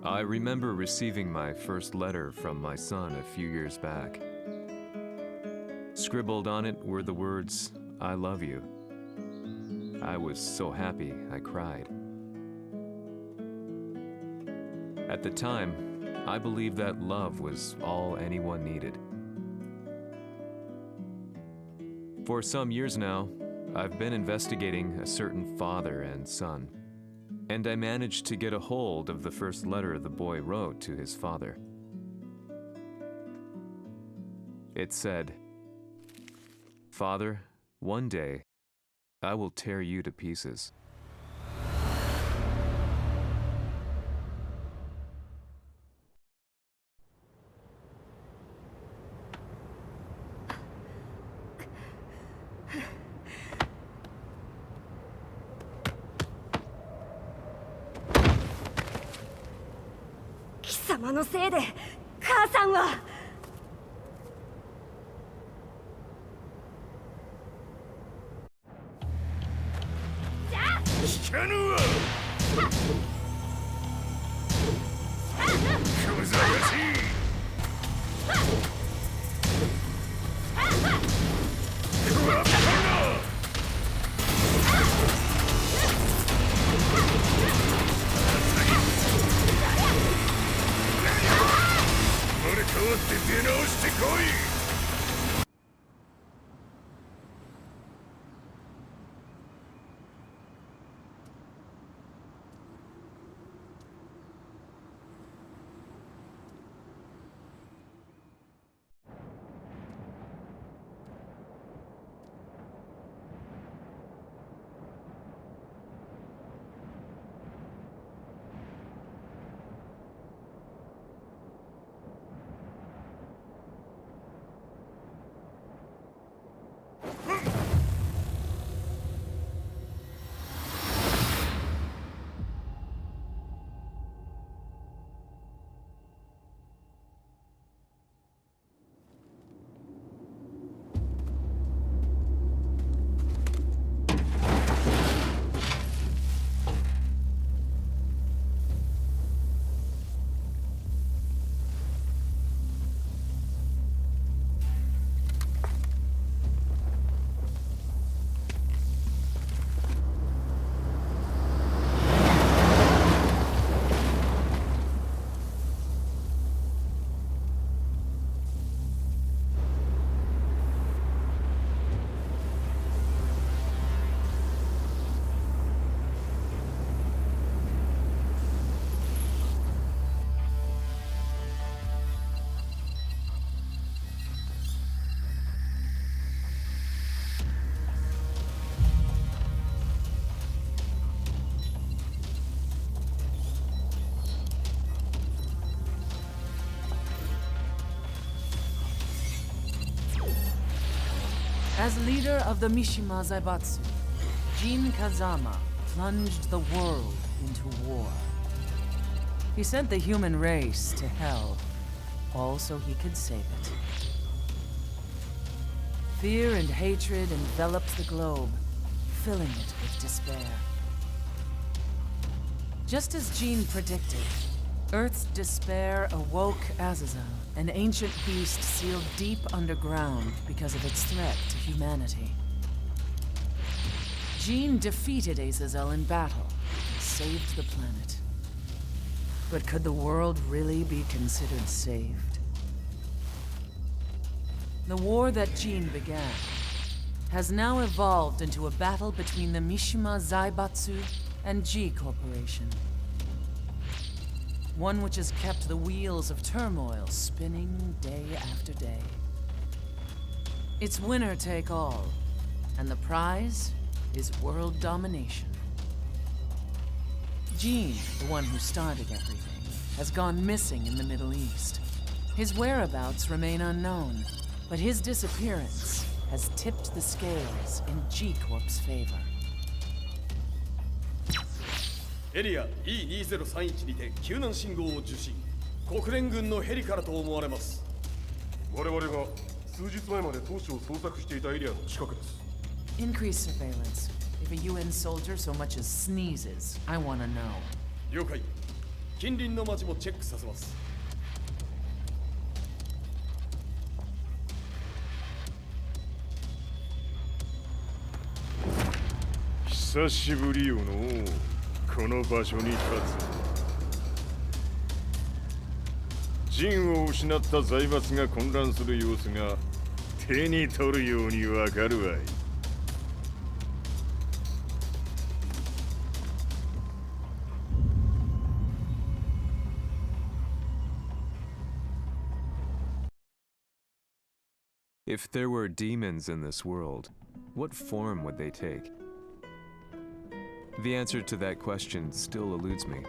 I remember receiving my first letter from my son a few years back. Scribbled on it were the words, "I love you." I was so happy I cried. At the time, I believed that love was all anyone needed. For some years now, I've been investigating a certain father and son, and I managed to get a hold of the first letter the boy wrote to his father. It said, "Father, one day, I will tear you to pieces." Kisamaのせいで母さんは聞かぬわ小ざかしいクワッパナ生まれ変わって出直してこいAs leader of the Mishima Zaibatsu, Jin Kazama plunged the world into war. He sent the human race to hell, all so he could save it. Fear and hatred enveloped the globe, filling it with despair. Just as Jin predicted, Earth's despair awoke Azazel, an ancient beast sealed deep underground because of its threat to humanity. Jin defeated Azazel in battle and saved the planet. But could the world really be considered saved? The war that Jin began has now evolved into a battle between the Mishima Zaibatsu and G Corporation. One which has kept the wheels of turmoil spinning day after day. It's winner take all, and the prize is world domination. Jin, the one who started everything, has gone missing in the Middle East. His whereabouts remain unknown, but his disappearance has tipped the scales in G-Corp's favor. エリア E2031 にて救難信号を受信。国連軍のヘリからと思われます。我々が数日前まで当初を捜索していたエリアの近くです。Increase surveillance. If a UN soldier so much as sneezes, I want to know. 了解。近隣の町もチェックさせます。久しぶりよのこの場所に立つ。陣を失った財閥が混乱する様子が手に取るようにわかるわい。If there were demons in this world, what form would they take? The answer to that question still eludes me.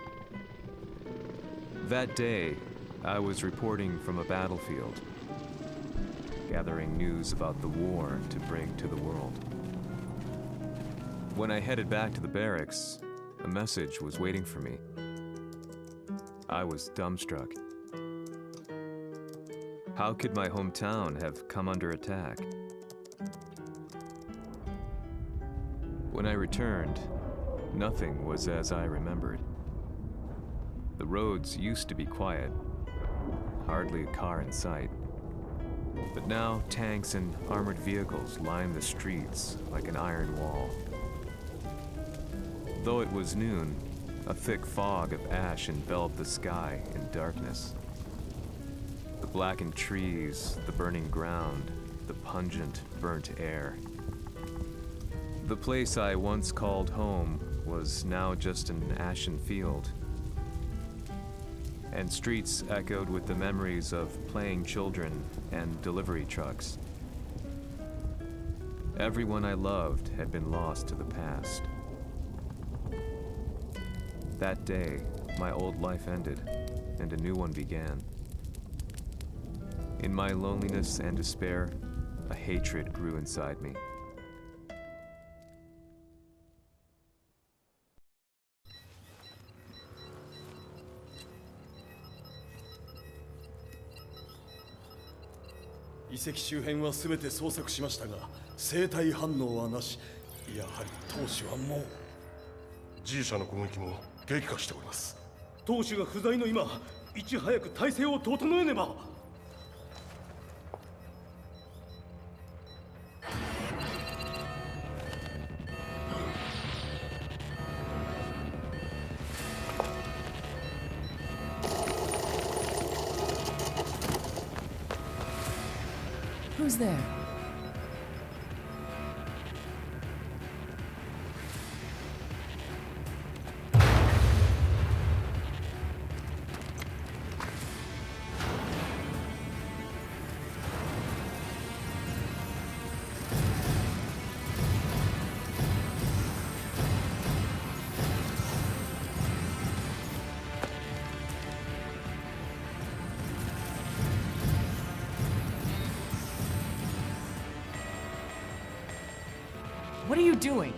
That day, I was reporting from a battlefield, gathering news about the war to bring to the world. When I headed back to the barracks, a message was waiting for me. I was dumbstruck. How could my hometown have come under attack? When I returned, nothing was as I remembered. The roads used to be quiet, hardly a car in sight. But now tanks and armored vehicles line the streets like an iron wall. Though it was noon, a thick fog of ash enveloped the sky in darkness. The blackened trees, the burning ground, the pungent, burnt air. The place I once called home was now just an ashen field, and streets echoed with the memories of playing children and delivery trucks. Everyone I loved had been lost to the past. That day, my old life ended, and a new one began. In my loneliness and despair, a hatred grew inside me.遺跡周辺は全て捜索しましたが、生体反応はなし。やはり当主はもう。G 社の攻撃も激化しております。当主が不在の今、いち早く体制を整えねば。Who's there? What are you doing?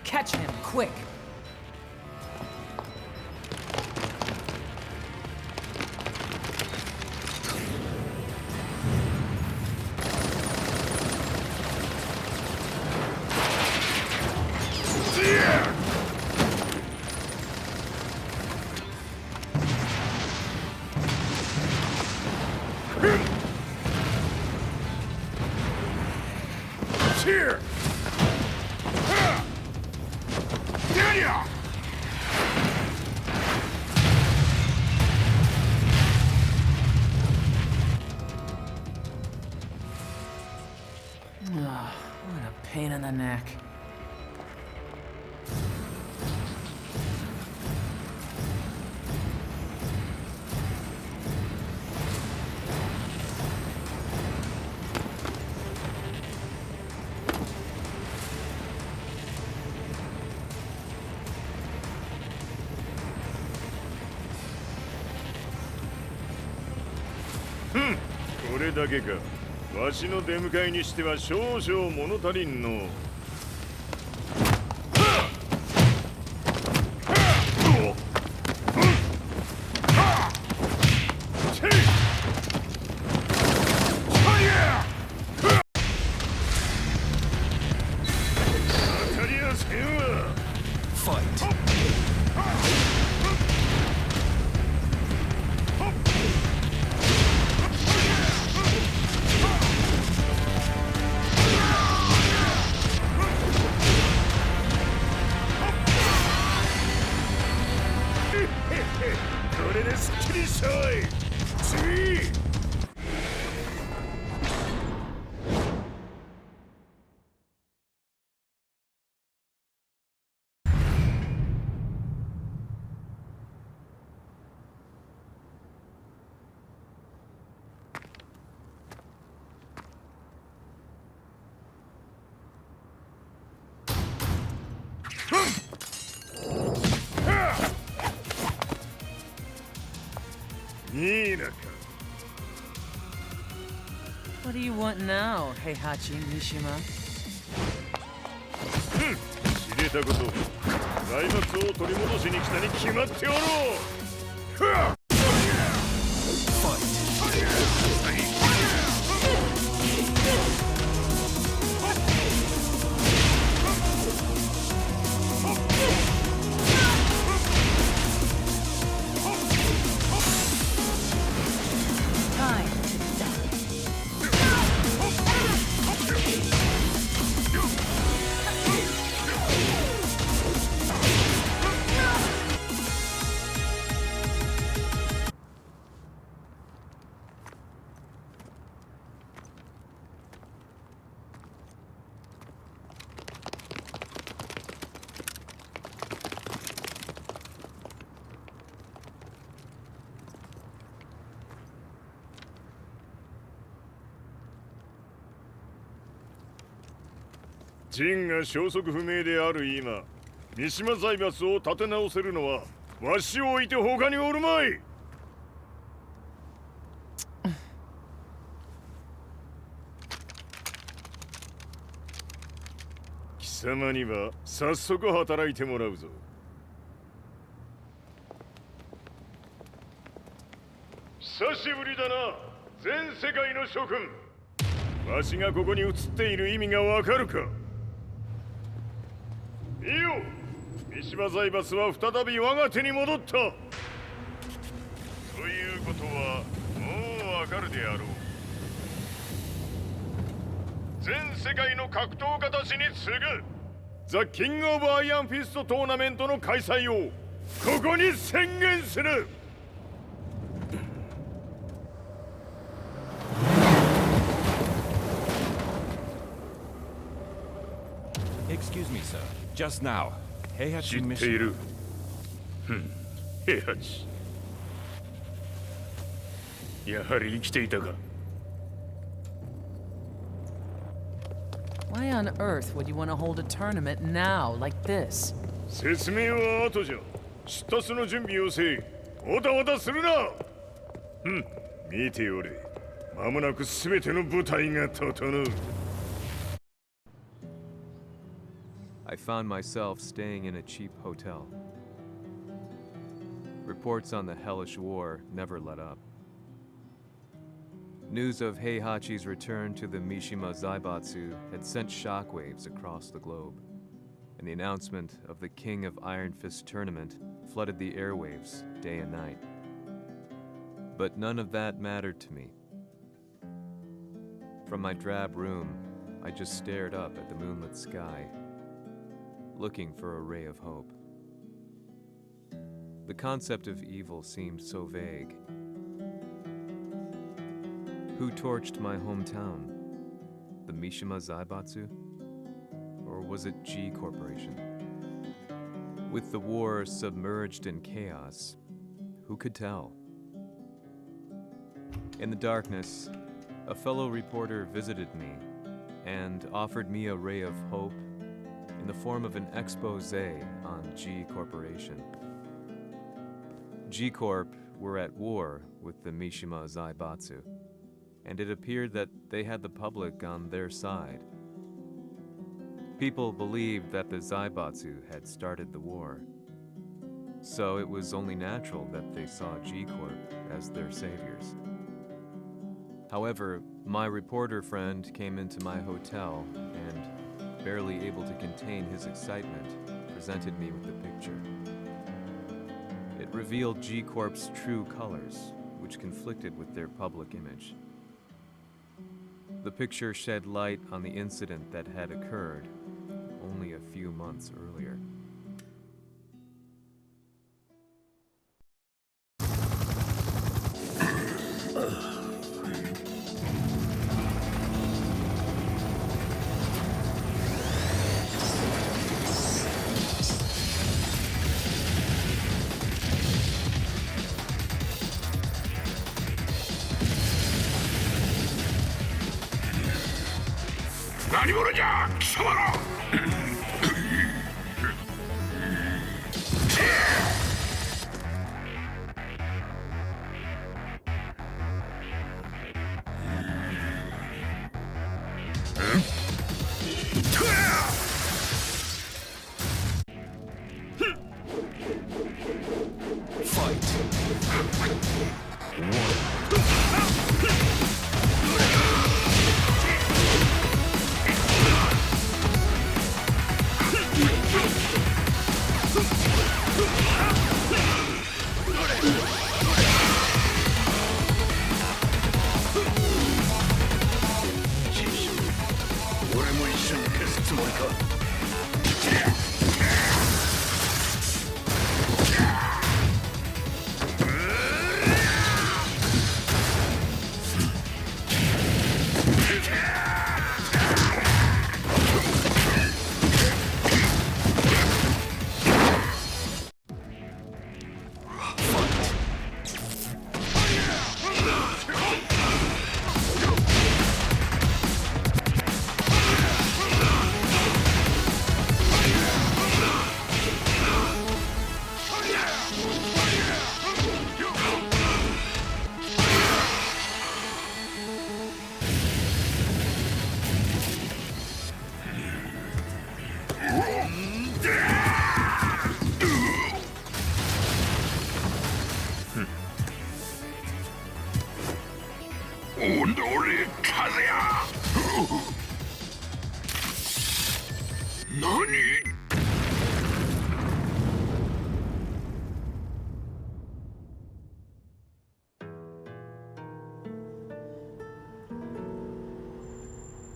Catch him, quick! Here! What a pain in the neck. Hmm. これだけか。わしの出迎えにしては少々物足りんの。What do you want now, Heihachi Mishima? 知れたこと財閥を取り戻しに来たに決まっておろう。陣が消息不明である今、三島財閥を立て直せるのはわしを置いて他におるまい。貴様には早速働いてもらうぞ。久しぶりだな、全世界の諸君。わしがここに映っている意味がわかるか。いいよ、三島財閥は再び我が手に戻った。ということはもうわかるであろう。全世界の格闘家たちに次ぐザ・キング・オブ・アイアンフィストトーナメントの開催をここに宣言する。Excuse me, sir. Just now, Heihachi Mishima. 知っている。平八。やはり生きていたか。Why on earth would you want to hold a tournament now, like this? 説明は後じゃ。出立の準備をせい。おたおたするな。見ておれ。間もなくすべての部隊が整う。I found myself staying in a cheap hotel. Reports on the hellish war never let up. News of Heihachi's return to the Mishima Zaibatsu had sent shockwaves across the globe, and the announcement of the King of Iron Fist tournament flooded the airwaves day and night. But none of that mattered to me. From my drab room, I just stared up at the moonlit sky, looking for a ray of hope. The concept of evil seemed so vague. Who torched my hometown? The Mishima Zaibatsu? Or was it G Corporation? With the war submerged in chaos, who could tell? In the darkness, a fellow reporter visited me and offered me a ray of hope in the form of an expose on G Corporation. G Corp were at war with the Mishima Zaibatsu, and it appeared that they had the public on their side. People believed that the Zaibatsu had started the war, so it was only natural that they saw G Corp as their saviors. However, my reporter friend came into my hotel and, barely able to contain his excitement, presented me with the picture. It revealed G Corp's true colors, which conflicted with their public image. The picture shed light on the incident that had occurred only a few months earlier.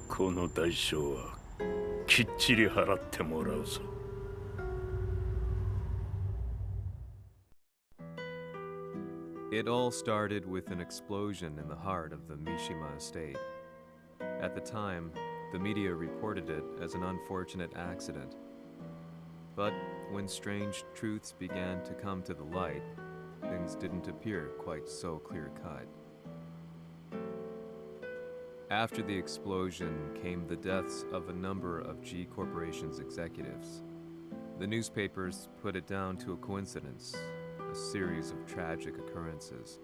この代償はきっちり払ってもらうぞ。It all started with an explosion in the heart of the Mishima estate. At the time, the media reported it as an unfortunate accident. But when strange truths began to come to the light, things didn't appear quite so clear-cut. After the explosion came the deaths of a number of G Corporation's executives. The newspapers put it down to a coincidence, a series of tragic occurrences.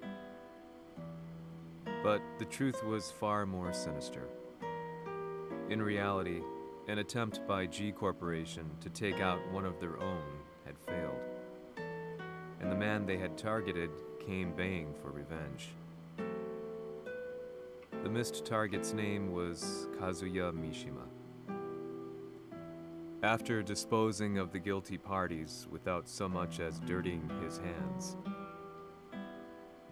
But the truth was far more sinister. In reality, an attempt by G Corporation to take out one of their own had failed, and the man they had targeted came baying for revenge. The missed target's name was Kazuya Mishima. After disposing of the guilty parties without so much as dirtying his hands,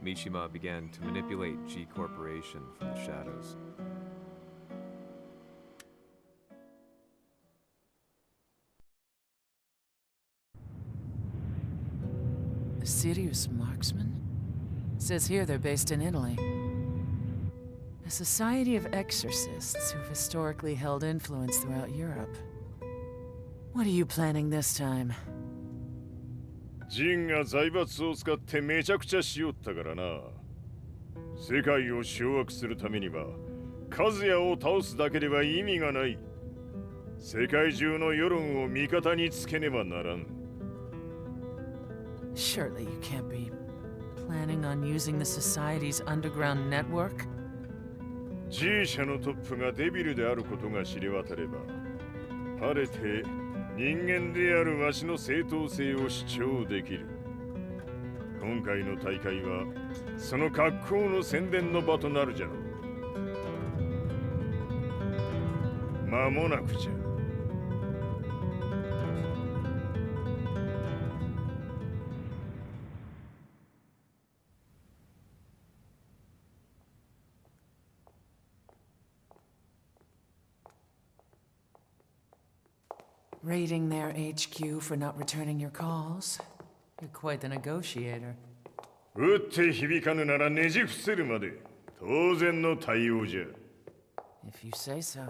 Mishima began to manipulate G Corporation from the shadows. Sirus Marksmen? Says here they're based in Italy. A society of exorcists who've historically held influence throughout Europe. What are you planning this time? ジンが財閥を使ってめちゃくちゃしよったからな。世界を掌握するためにはカズヤを倒すだけでは意味がない。世界中の世論を味方につけねばならん。Surely you can't be planning on using the society's underground network? G 社のトップがデビルであることが知れ渡れば、晴れて人間であるわしの正当性を主張できる。今回の大会はその格好の宣伝の場となるじゃろう。間もなくじゃ。Raiding their HQ for not returning your calls? You're quite the negotiator. 撃って響かぬならねじ伏せるまで当然の対応じゃ。If you say so.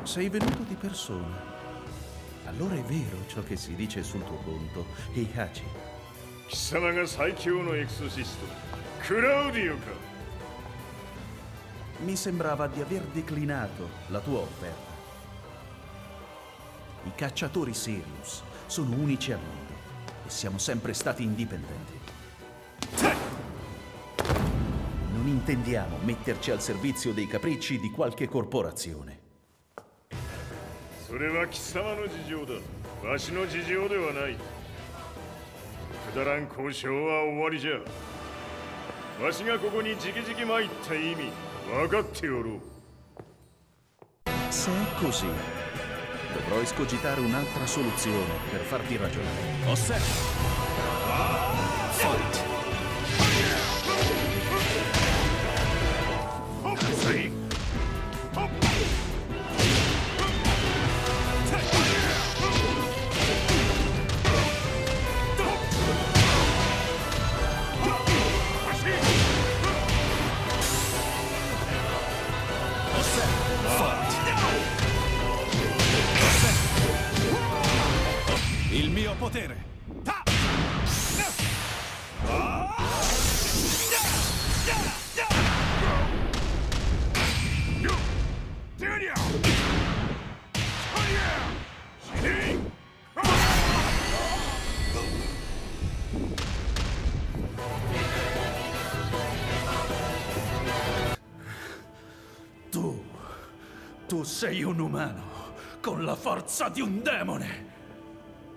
Sei venuto di persona. Allora è vero ciò che si dice sul tuo conto, Heihachi. 貴様が最強のエクソシストクラウディオか。 Mi sembrava di aver declinato la tua offerta. I cacciatori Sirus sono unici al mondo e siamo sempre stati indipendenti. Non intendiamo metterci al servizio dei capricci di qualche corporazione. それは貴様の事情だ。わしの事情ではない。くだらん交渉は終わりじゃ。わしがここに直々参った意味分かっておろう。 Se è così, dovrò escogitare un'altra soluzione per farti ragionare. Fight! Il mio potere! Tu sei un umano con la forza di un demone.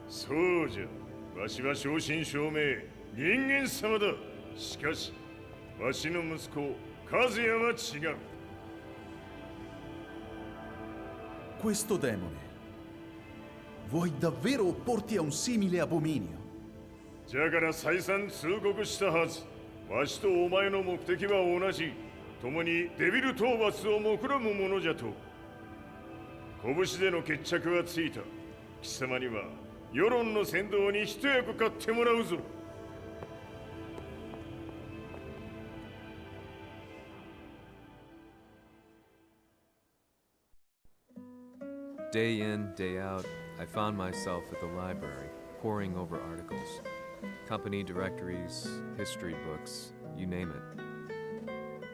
そうじゃ。わしは正真正銘人間様だ。しかしわしの息子和也は違う。 Questo demone, vuoi davvero opporti a un simile abominio? じゃから再三通告したはず。わしとお前の目的は同じ。共にデビル討伐を目論むものじゃと。拳での決着はついた。貴様には世論の先導に一役買ってもらうぞ。 Day in, day out, I found myself at the library, poring over articles. Company directories, history books, you name it.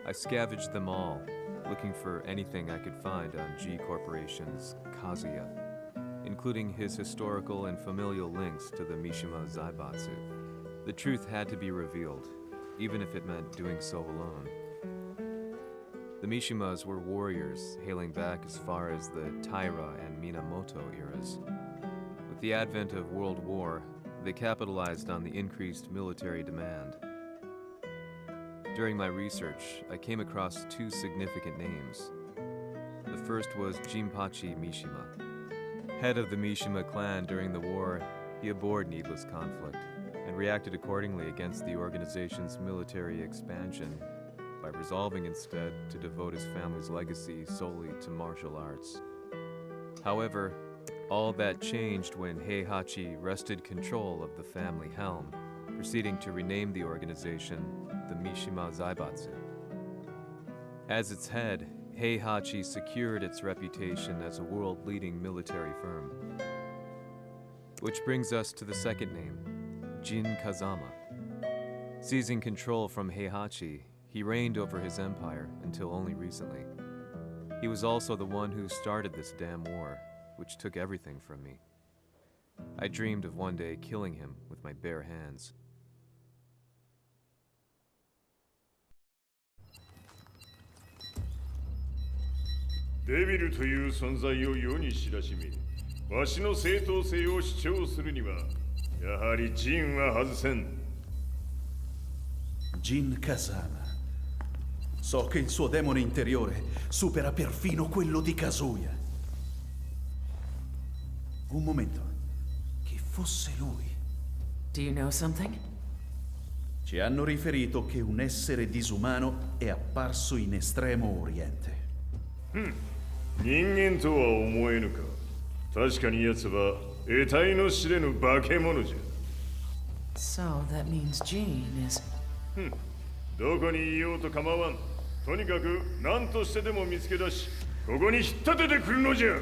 I scavenged them all, looking for anything I could find on G Corporation's Kazuya, including his historical and familial links to the Mishima Zaibatsu. The truth had to be revealed, even if it meant doing so alone. The Mishimas were warriors hailing back as far as the Taira and Minamoto eras. With the advent of World War, they capitalized on the increased military demand. During my research, I came across two significant names. The first was Jinpachi Mishima. Head of the Mishima clan during the war, he abhorred needless conflict and reacted accordingly against the organization's military expansion by resolving instead to devote his family's legacy solely to martial arts. However, all that changed when Heihachi wrested control of the family helm, proceeding to rename the organization the Mishima Zaibatsu. As its head, Heihachi secured its reputation as a world-leading military firm. Which brings us to the second name, Jin Kazama. Seizing control from Heihachi, he reigned over his empire until only recently. He was also the one who started this damn war, which took everything from me. I dreamed of one day killing him with my bare hands. デビルという存在を世に知らしめ、わしの正当性を主張するには、やはりジンは外せん。Jin Kazama. So che il suo demone interiore supera perfino quello di Kazuya. Un momento. Che fosse lui. Do you know something? Ci hanno riferito che un essere disumano è apparso in Estremo Oriente. 人間とは思えぬか。確かに奴は得体の知れぬ化け物じゃ。 So that means Jean is... どこにいようと構わん。とにかく何としてでも見つけ出し、ここに引っ立ててくるのじゃ。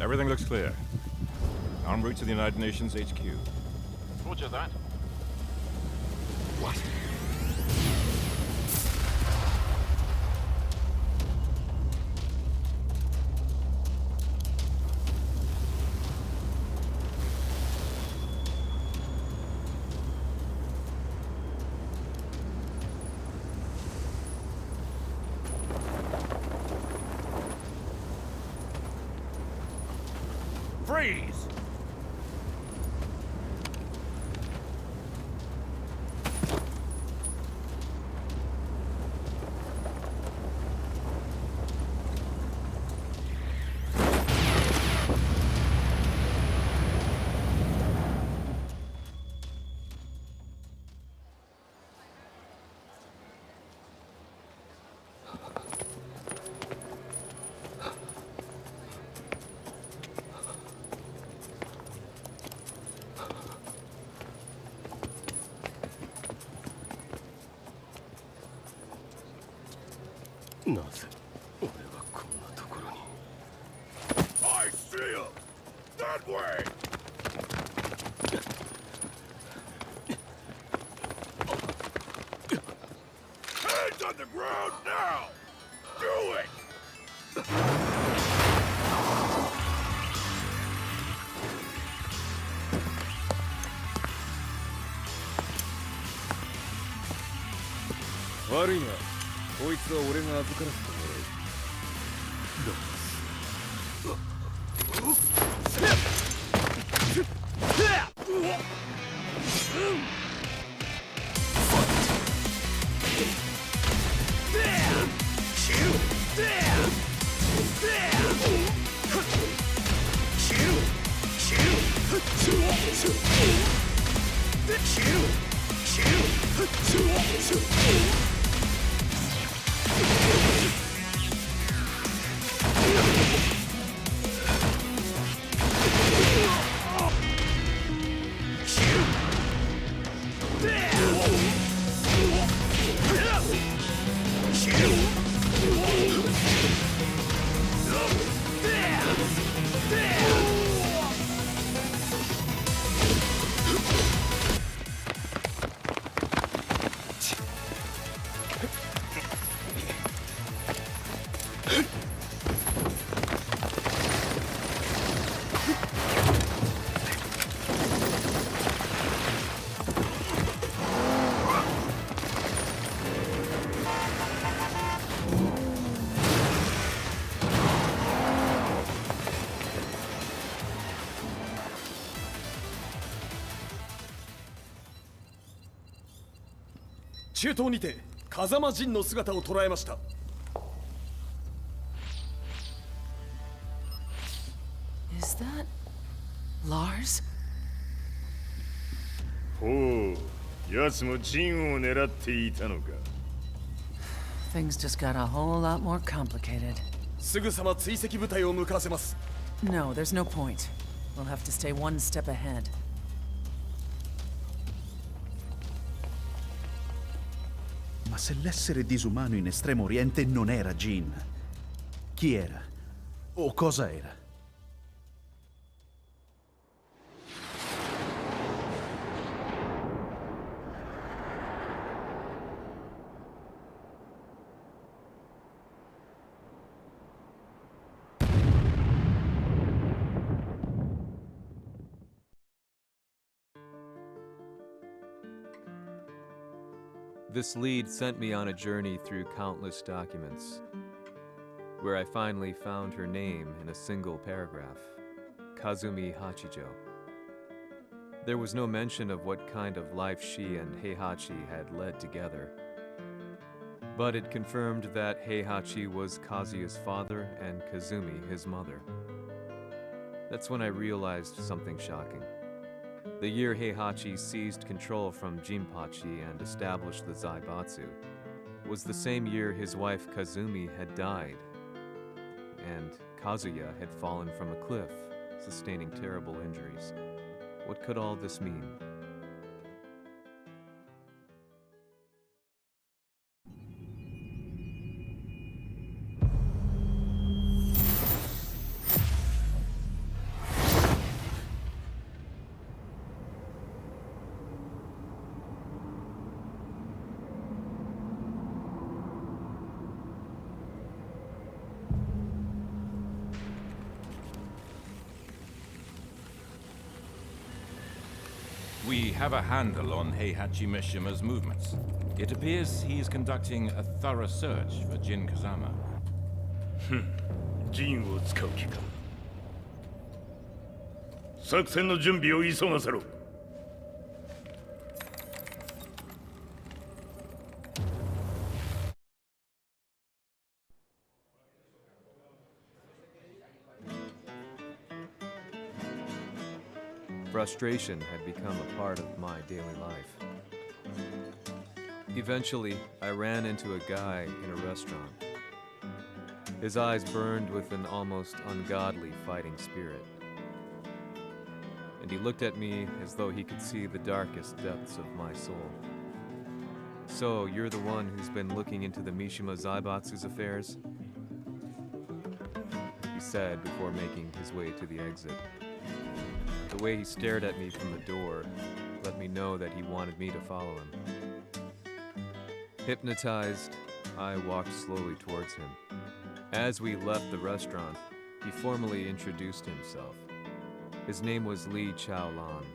Everything looks clear. En route to the United Nations HQ. Roger that. What? Freeze! I see him! That way! Hands on the ground now! Do it!悪いな。こいつは俺が預からせてもらう。中東にて風間陣の姿を捉えました。Is that Lars? ほう、奴も陣を狙っていたのか。Things just got a whole lot more complicated. すぐさま追跡部隊を向かわせます。No, there's no point. We'll have to stay one step ahead. Ma se l'essere disumano in Estremo Oriente non era Jin, chi era? O cosa era? This lead sent me on a journey through countless documents, where I finally found her name in a single paragraph, Kazumi Hachijo. There was no mention of what kind of life she and Heihachi had led together, but it confirmed that Heihachi was Kazuya's father and Kazumi his mother. That's when I realized something shocking. The year Heihachi seized control from Jinpachi and established the Zaibatsu was the same year his wife Kazumi had died, and Kazuya had fallen from a cliff, sustaining terrible injuries. What could all this mean? We have a handle on Heihachi Mishima's movements. It appears he's conducting a thorough search for Jin Kazama. ジンを使う気か。作戦の準備を急がせろ。Frustration had become a part of my daily life. Eventually, I ran into a guy in a restaurant. His eyes burned with an almost ungodly fighting spirit. And he looked at me as though he could see the darkest depths of my soul. So, you're the one who's been looking into the Mishima Zaibatsu's affairs? He said before making his way to the exit. The way he stared at me from the door let me know that he wanted me to follow him. Hypnotized, I walked slowly towards him. As we left the restaurant, he formally introduced himself. His name was Li Chaolan.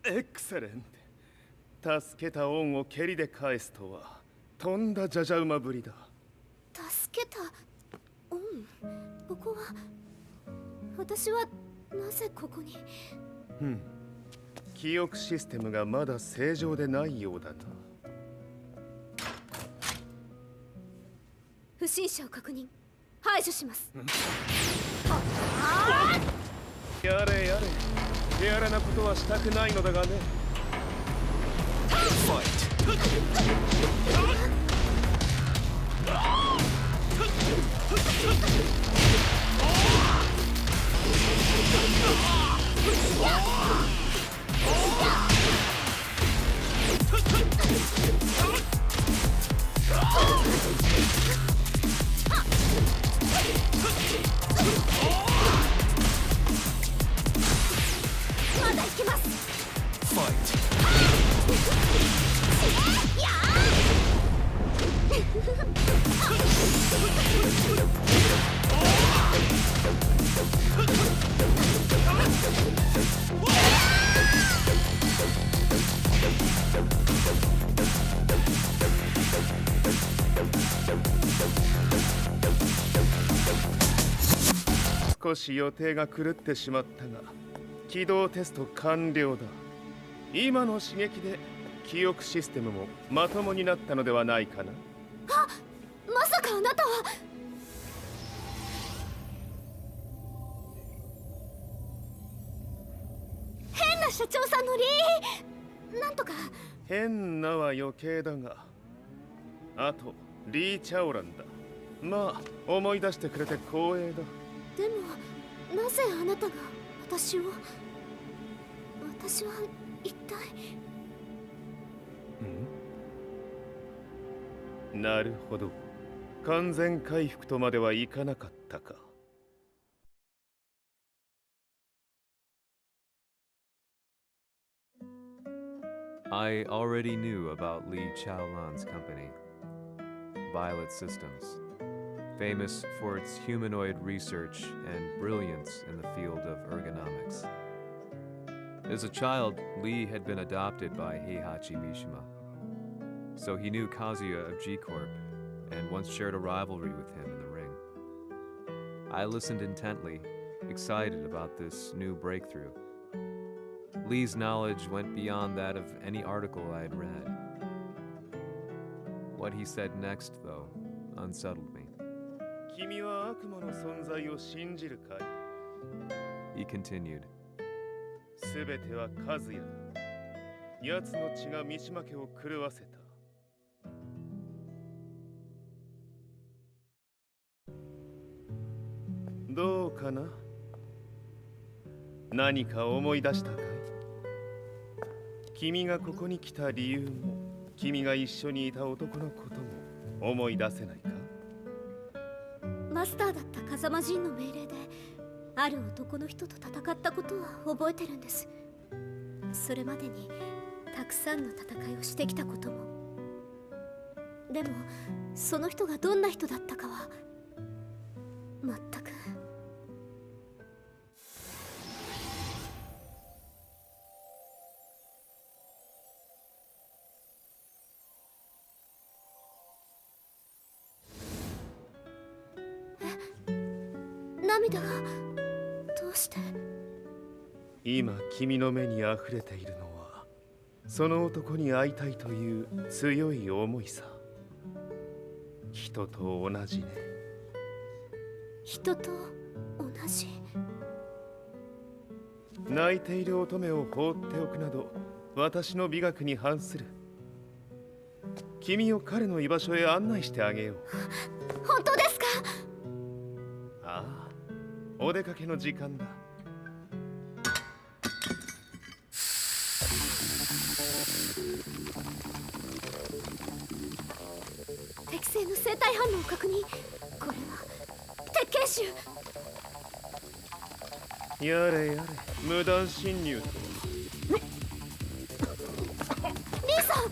Excellent. 助けた恩を蹴りで返すとはとんだじゃじゃ馬ぶりだ。助けた恩。ここは私はなぜここに。記憶システムがまだ正常でないようだな。不審者を確認。排除します。やれやれ。手荒なことはしたくないのだがね。まだ行けます。少し予定が狂ってしまったが、起動テスト完了だ。今の刺激で記憶システムもまともになったのではないかな。あ、まさかあなたは。変な社長さんのなんとか。変なは余計だが、あとリー・チャオランだ。まあ思い出してくれて光栄だ。でもなぜあなたが私を。私は一体。なるほど。完全回復とまではいかなかったか。I already knew about Li Chaolan's company, Violet Systems, famous for its humanoid research and brilliance in the field of ergonomics. As a child, Li had been adopted by Heihachi Mishima, so he knew Kazuya of G-Corp and once shared a rivalry with him in the ring. I listened intently, excited about this new breakthrough. Li's knowledge went beyond that of any article I had read. What he said next, though, unsettled me. 君は悪魔の存在を信じるかい? He continued. すべては和也だ。奴の血が三島家を狂わせた。どうかな？何か思い出したかい？君がここに来た理由も、君が一緒にいた男のことも思い出せないか？マスターだった風間陣の命令である男の人と戦ったことは覚えてるんです。それまでにたくさんの戦いをしてきたことも。でもその人がどんな人だったかは全く。涙がどうして？今君の目に溢れているのはその男に会いたいという強い思いさ。人と同じね。人と同じ。泣いている乙女を放っておくなど私の美学に反する。君を彼の居場所へ案内してあげよう。本当ですか？ああ、お出かけの時間だ。適正の生体反応を確認。これは鉄拳臭。やれやれ、無断侵入とは。リーさん。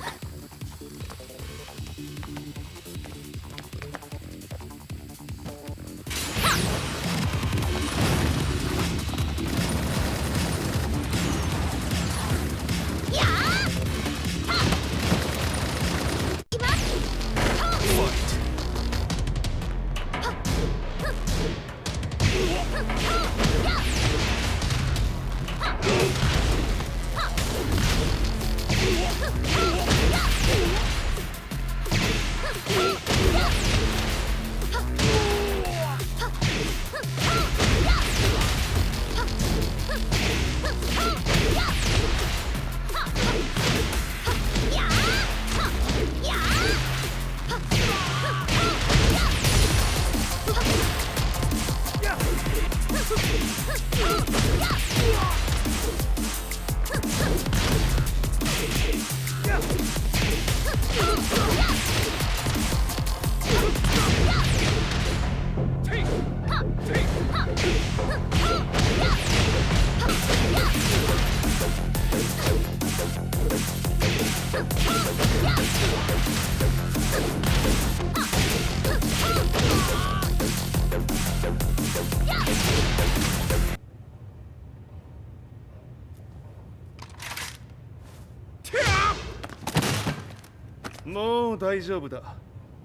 もう大丈夫だ。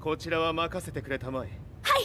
こちらは任せてくれたまえ。はい。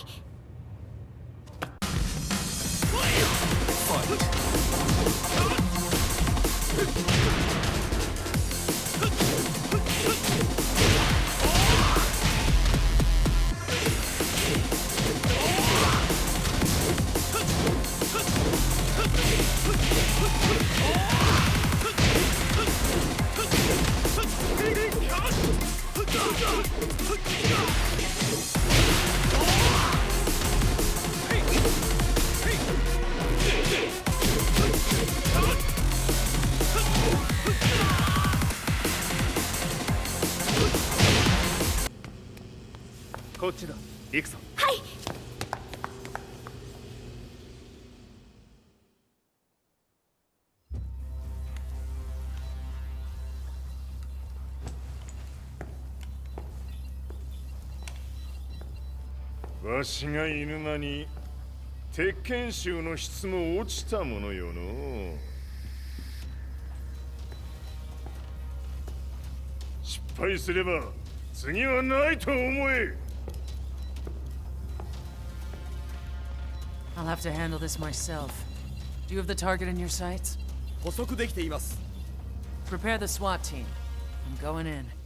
こっちだ。行くぞ。はい。わしが犬間に鉄拳臭の質も落ちたものよの。失敗すれば次はないと思え。I'll have to handle this myself. Do you have the target in your sights? 捕捉できています。Prepare the SWAT team. I'm going in.「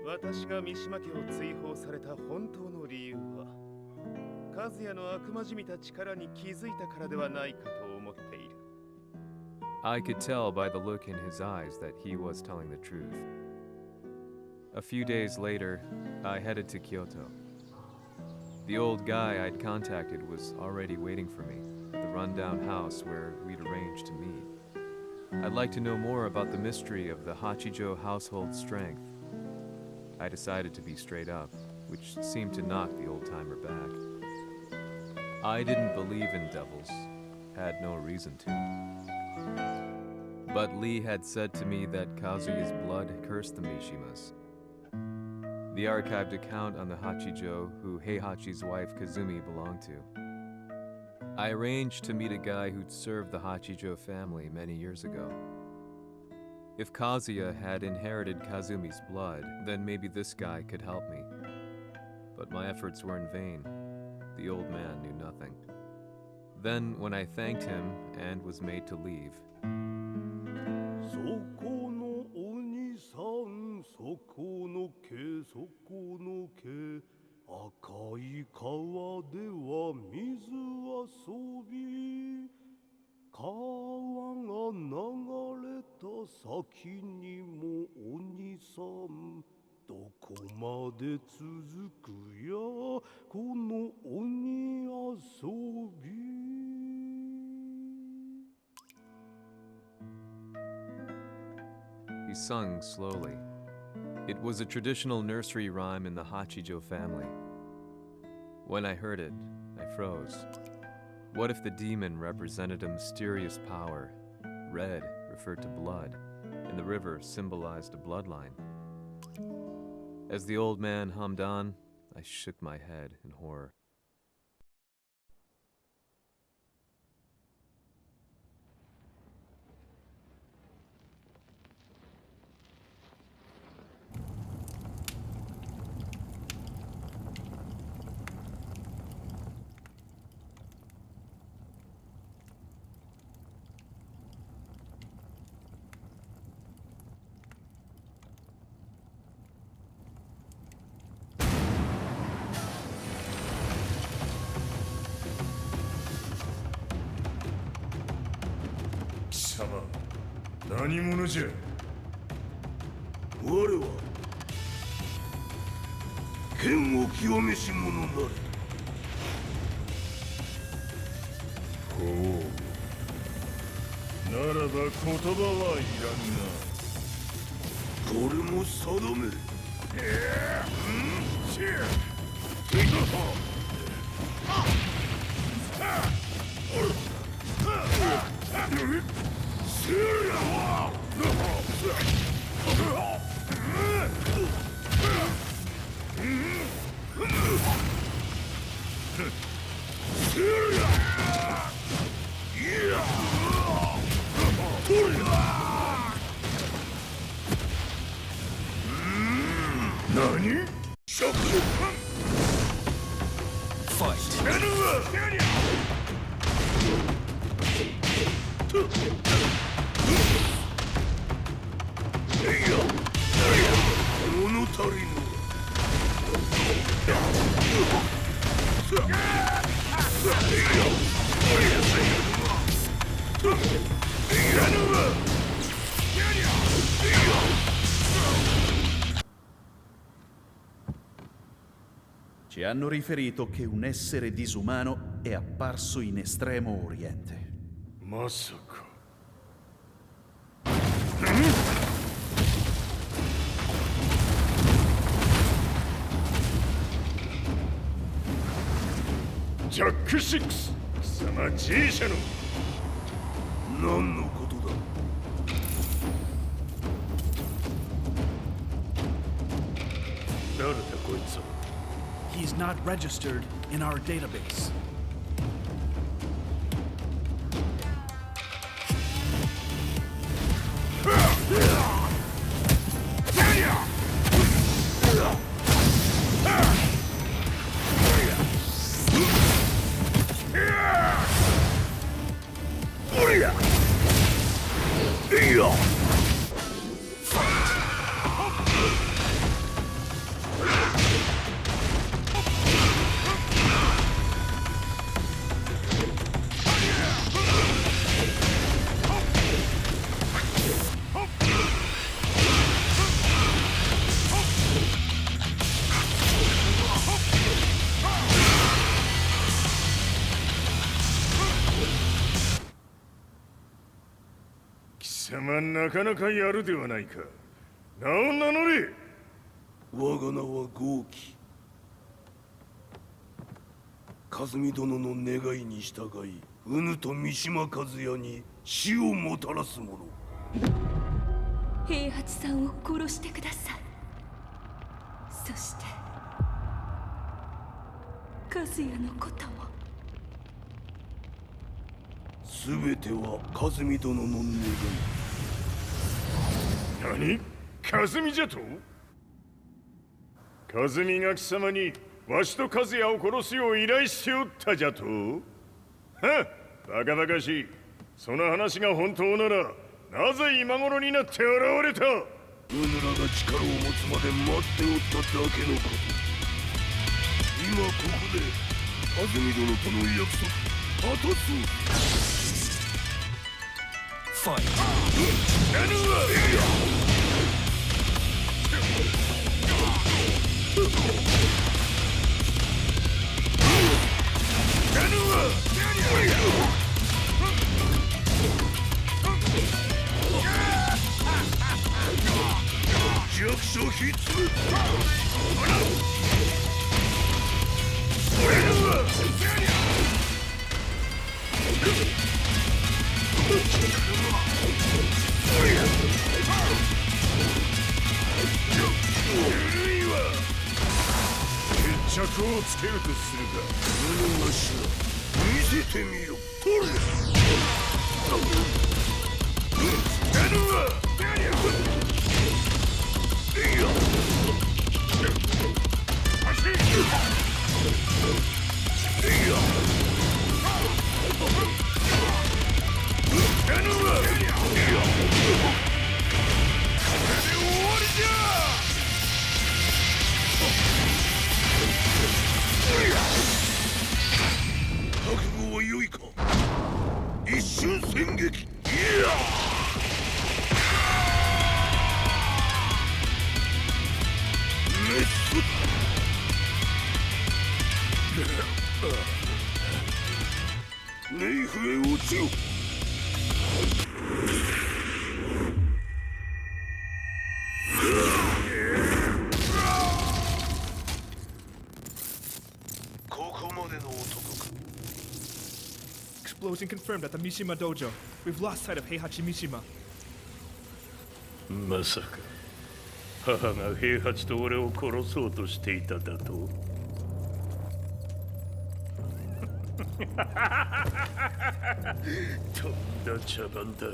私が三島家を追放された本当の理由は、和也の悪魔じみた力に気づいたからではないかと思っている。I could tell by the look in his eyes that he was telling the truth. A few days later, I headed to Kyoto. The old guy I'd contacted was already waiting for me at the rundown house where we'd arranged to meet. I'd like to know more about the mystery of the Hachijo household strength. I decided to be straight up, which seemed to knock the old-timer back. I didn't believe in devils, had no reason to. But Lee had said to me that Kazuya's blood cursed the Mishimas. The archived account on the Hachijo who Heihachi's wife Kazumi belonged to. I arranged to meet a guy who'd served the Hachijo family many years ago. If Kazuya had inherited Kazumi's blood, then maybe this guy could help me. But my efforts were in vain. The old man knew nothing. Then, when I thanked him and was made to leave, he sung slowly. It was a traditional nursery rhyme in the Hachijo family. When I heard it, I froze. What if the demon represented a mysterious power? Red referred to blood, and the river symbolized a bloodline. As the old man hummed on, I shook my head in horror. Sama, 何者じゃ。我は剣を極めし者なれ。ほう。ならば言葉はいらんな。これも定め。何？ Ci hanno riferito che un essere disumano è apparso in Estremo Oriente. Masaka. Jack 6! 貴様 G 社の何のことだ。誰だこいつは。He's not registered in our database. まなかなかやるではないか。名を名乗れ。我が名は豪輝。和美殿の願いに従いうぬと三島和也に死をもたらす者。平八さんを殺してください。そして和也のことも。すべては和美殿の願い。何？和美じゃと？和美が貴様にわしと和也を殺すよう依頼しておったじゃと？はっ、バカバカしい。その話が本当ならなぜ今頃になって現れた？うぬらが力を持つまで待っておっただけのこと。今ここで和美殿との約束果たそう。ファイト。弱小必須。決着をつけるとするか。何がしら見せてみよ。取れ。覚悟は良いか。一瞬戦撃。いやメス。ネイフへ落ちよ。Explosion confirmed at the Mishima dojo. We've lost sight of Heihachi Mishima. まさか母が平八と俺を殺そうとしていただと？とんだ茶番だ。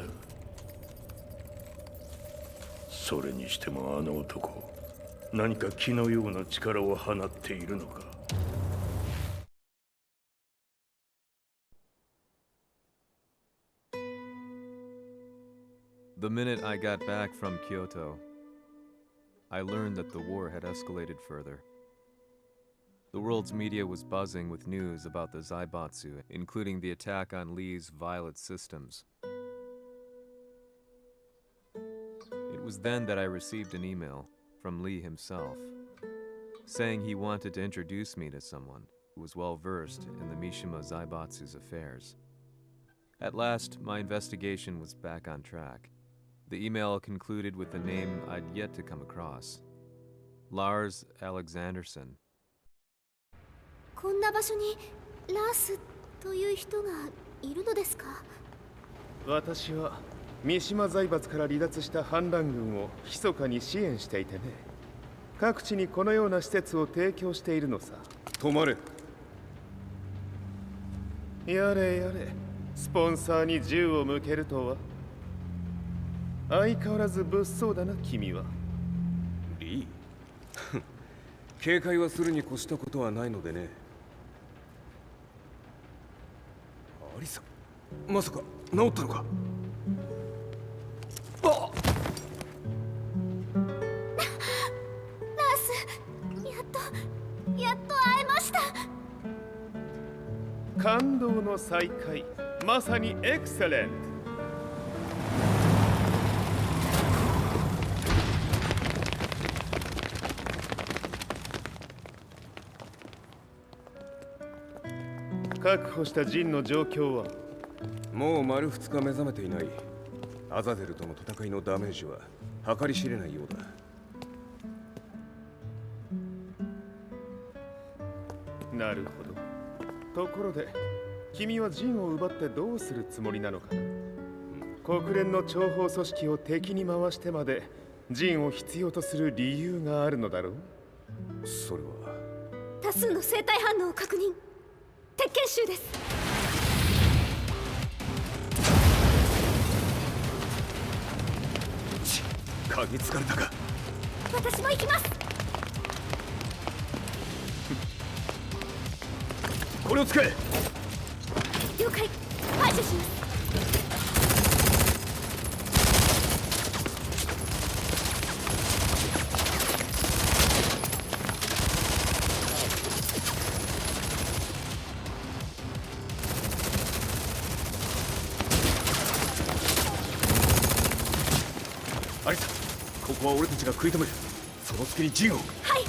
それにしてもあの男、何か気のような力を放っているのか。The minute I got back from Kyoto, I learned that the war had escalated further. The world's media was buzzing with news about the Zaibatsu, including the attack on Lee's violet systems. It was then that I received an email from Lee himself, saying he wanted to introduce me to someone who was well versed in the Mishima Zaibatsu's affairs. At last, my investigation was back on track. The email concluded with a name I'd yet to come across. Lars Alexanderson. こんな場所にラースという人がいるのですか？私は三島財閥から離脱した反乱軍を密かに支援していてね。各地にこのような施設を提供しているのさ。止まれ。やれやれ、スポンサーに銃を向けるとは。相変わらず物騒だな、君は。リー警戒はするに越したことはないのでね。アリサ、まさか治ったのか？あっ！ラース、やっと会えました。感動の再会、まさにエクセレント。確保したジンの状況は？もう丸2日目覚めていない。アザゼルとの戦いのダメージは計り知れないようだ。なるほど。ところで君はジンを奪ってどうするつもりなのかな。国連の諜報組織を敵に回してまでジンを必要とする理由があるのだろう。それは多数の生体反応を確認。鉄拳衆です。嗅ぎつかれたか。私も行きます。これを使え。了解。排除します。アリサ、ここは俺たちが食い止める。その隙にジンを。はい。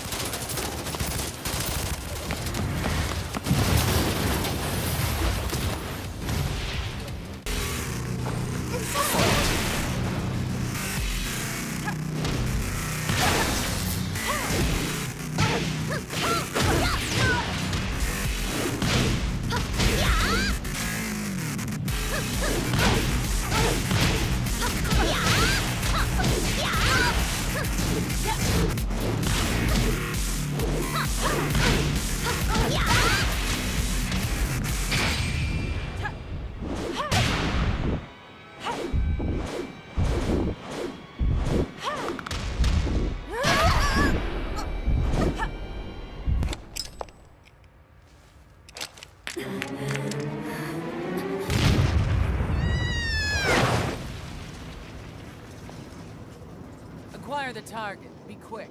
Acquire the target. Be quick.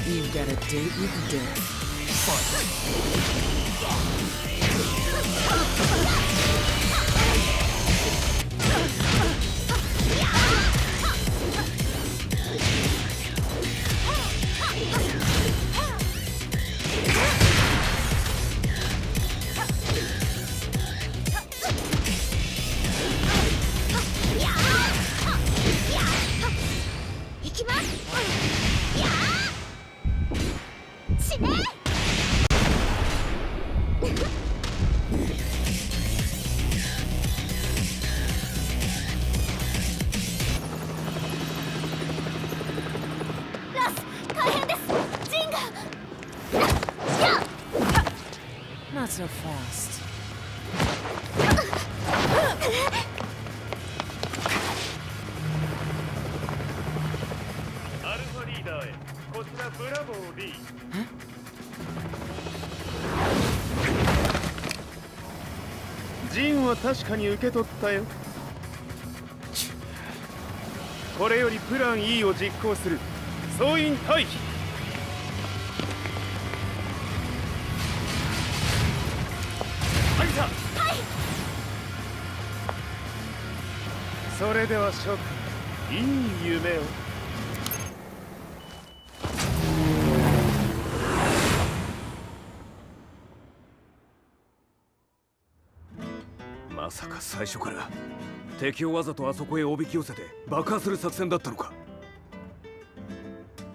You've got a date with death. Not so fast. アルファリーダーへ。こちらブラボー B。ジンは確かに受け取ったよ。これよりプラン E を実行する。総員退避。それでは諸君、いい夢を。まさか最初から敵をわざとあそこへおびき寄せて爆破する作戦だったのか。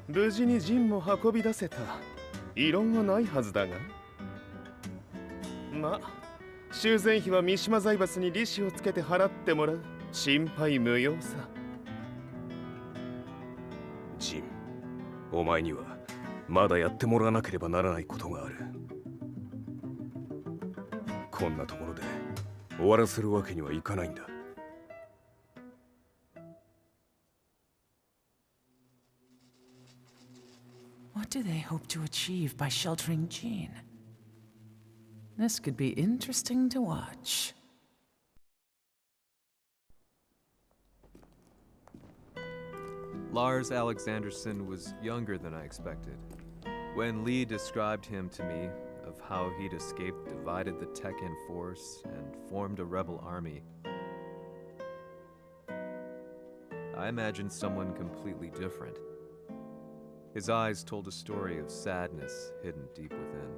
無事にジンも運び出せた。異論はないはずだが。まあ修繕費は三島財閥に利子をつけて払ってもらう。心配無用さ。ジン、お前にはまだやってもらわなければならないことがある。こんなところで終わらせるわけにはいかないんだ。What do they hope to achieve by sheltering Jean? This could be interesting to watch. Lars Alexanderson was younger than I expected. When Lee described him to me, of how he'd escaped, divided the Tekken force, and formed a rebel army, I imagined someone completely different. His eyes told a story of sadness hidden deep within.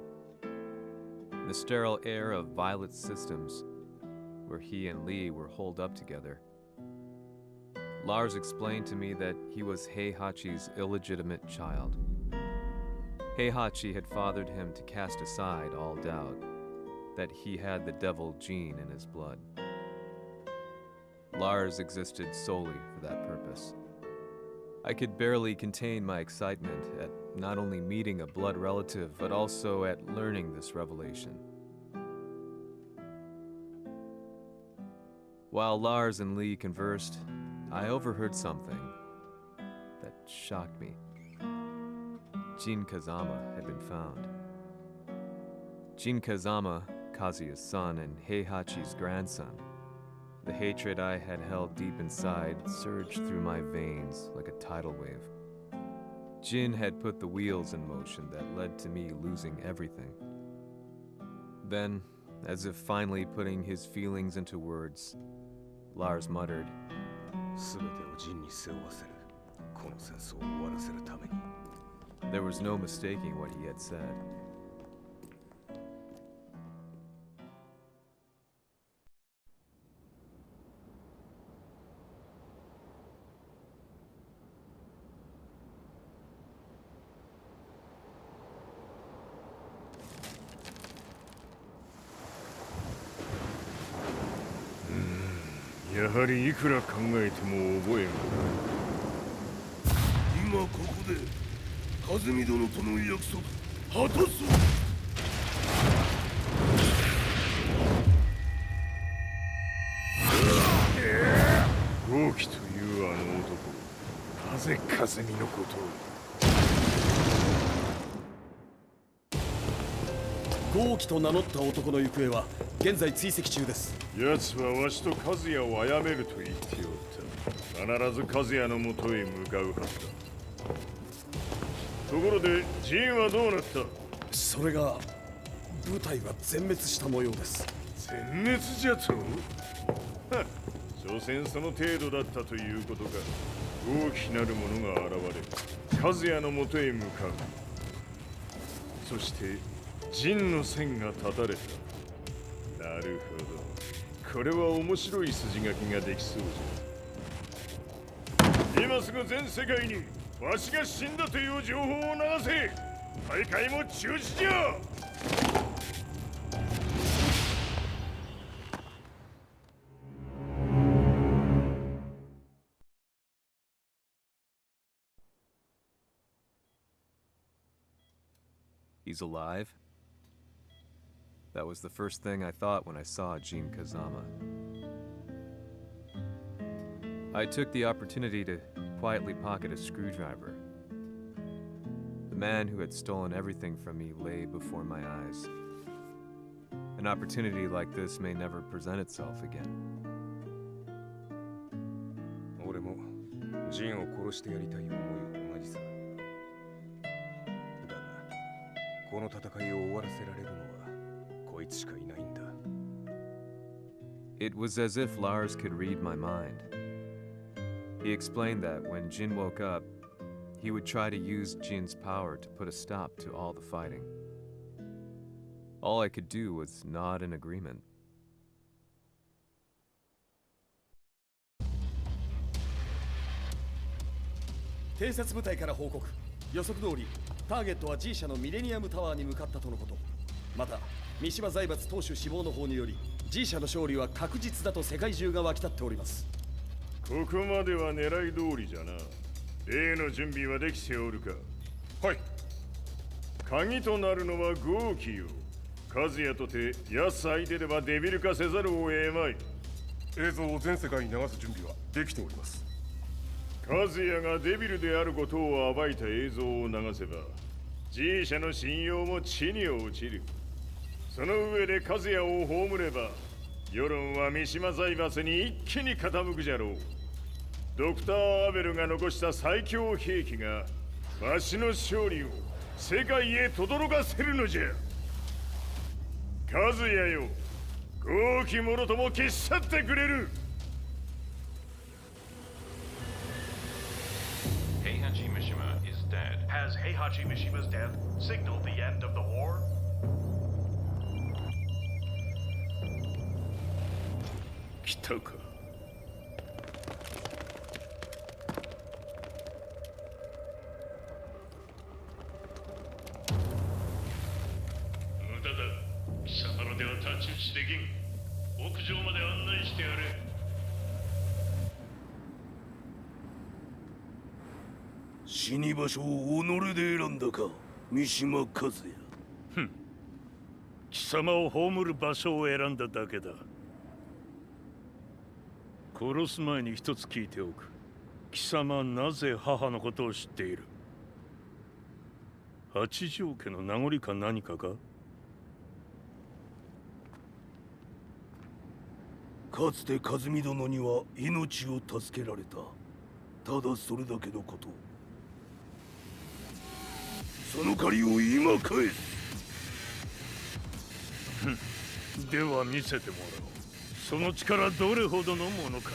In the sterile air of Violet Systems, where he and Lee were holed up together, Lars explained to me that he was Heihachi's illegitimate child. Heihachi had fathered him to cast aside all doubt that he had the devil gene in his blood. Lars existed solely for that purpose. I could barely contain my excitement at not only meeting a blood relative, but also at learning this revelation. While Lars and Lee conversed, I overheard something that shocked me. Jin Kazama had been found. Jin Kazama, Kazuya's son and Heihachi's grandson. The hatred I had held deep inside surged through my veins like a tidal wave. Jin had put the wheels in motion that led to me losing everything. Then, as if finally putting his feelings into words, Lars muttered, There was no mistaking what he had said.やはりいくら考えても覚えがない。今ここで和美殿との約束果たす。豪輝というあの男、なぜ和美のことを。豪輝と名乗った男の行方は現在追跡中です。奴はわしと和也を殺めると言っておった。必ず和也のもとへ向かうはずだ。ところでジンはどうなった？それが部隊は全滅した模様です。全滅じゃと？所詮その程度だったということか。大きなる者が現れ、和也のもとへ向かう。そして陣の線が断たれた。なるほど。これは面白い筋書きができそうじゃ。今すぐ全世界にわしが死んだという情報を流せ。大会も中止じゃ。He's alive? That was the first thing I thought when I saw Jin Kazama. I took the opportunity to quietly pocket a screwdriver. The man who had stolen everything from me lay before my eyes. An opportunity like this may never present itself again. 俺もジンを殺してやりたい思いは同じさ。だが、この戦いを終わらせられるのはこいつしかいないんだ。It was as if Lars could read my mind. He explained that when Jin woke up, he would try to use Jin's power to put a stop to all the fighting. All I could do was nod in agreement. 偵察部隊から報告。予測通り、ターゲットは G 社のミレニアムタワーに向かったとのこと。また、三島財閥当主死亡の方により、G 社の勝利は確実だと世界中が沸き立っております。ここまでは狙い通りじゃな。例の準備はできておるか？はい。鍵となるのは豪輝よ。和也とて奴相手ではデビル化せざるを得まい。映像を全世界に流す準備はできております。和也がデビルであることを暴いた映像を流せば G 社の信用も地に落ちる。その上で和也を葬れば世論は三島財閥に一気に傾くじゃろう。ドクター・アベルが残した最強兵器がわしの勝利を世界へ轟かせるのじゃ。和也よ、豪気もろとも消し去ってくれる。Heihachi Mishima is dead. Has Heihachi Mishima's death signaled the end of the war? 来たか。無駄だ。貴様らでは太刀打ちできん。屋上まで案内してやれ。死に場所を己で選んだか、三島和也。ふん。貴様を葬る場所を選んだだけだ。殺す前に一つ聞いておく。貴様はなぜ母のことを知っている？八条家の名残か何かか？かつて和美殿には命を助けられた。ただそれだけのこと。その借りを今返す。では見せてもらおう。その力どれほどのものか。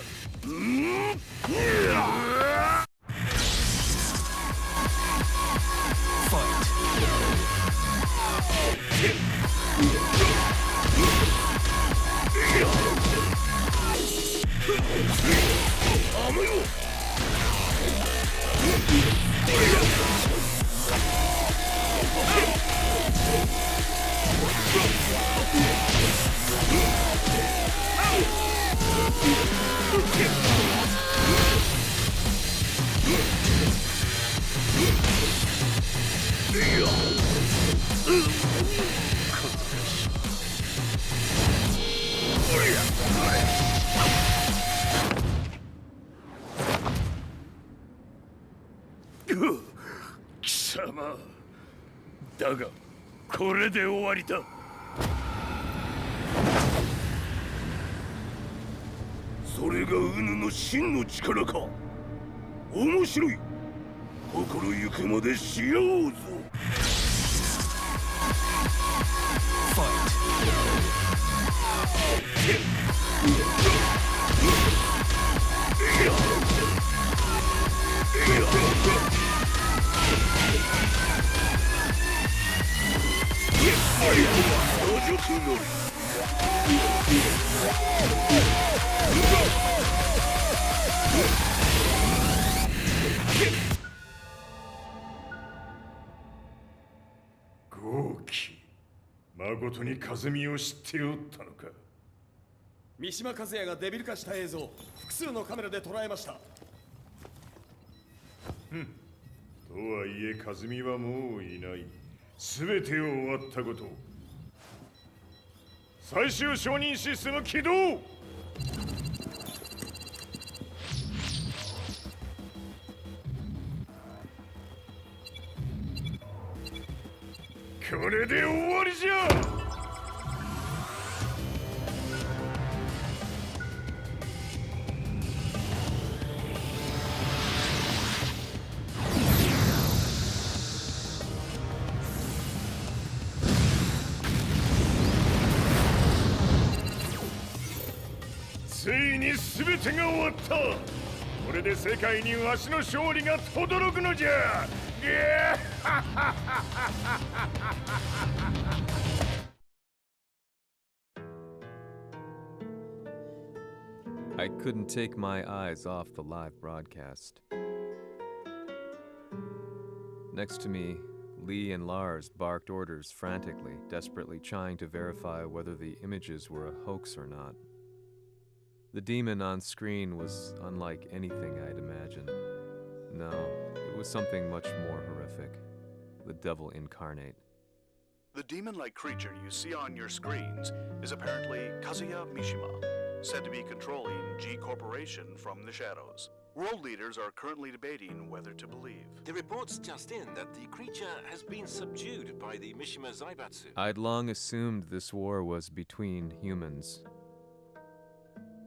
貴様だがこれで終わりだ。それがウヌの真の力か。面白い。心ゆくまでしようぞ。豪気、誠に和美を知っておったのか。三島和也がデビル化した映像、複数のカメラで捉えました。とはいえ和美はもういない。全てを終わったこと。最終承認システム起動。これで終わりじゃ。ついに全てが終わった。これで世界にわしの勝利が轟くのじゃ。I couldn't take my eyes off the live broadcast. Next to me, Lee and Lars barked orders frantically, desperately trying to verify whether the images were a hoax or not. The demon on screen was unlike anything I'd imagined. No, it was something much more horrific. The devil incarnate. The demon-like creature you see on your screens is apparently Kazuya Mishima, said to be controlling G Corporation from the shadows. World leaders are currently debating whether to believe. The reports just in that the creature has been subdued by the Mishima Zaibatsu. I'd long assumed this war was between humans.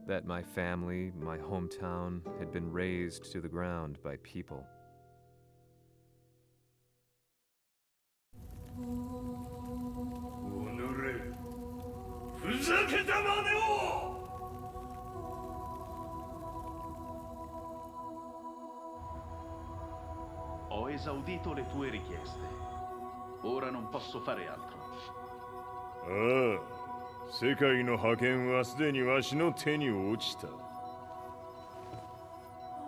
that my family, my hometown, had been razed to the ground by people. ふざけたまねを Ho esaudito le tue richieste. Ora non posso fare altro. ああ、世界の覇権はすでにわしの手に落ちた。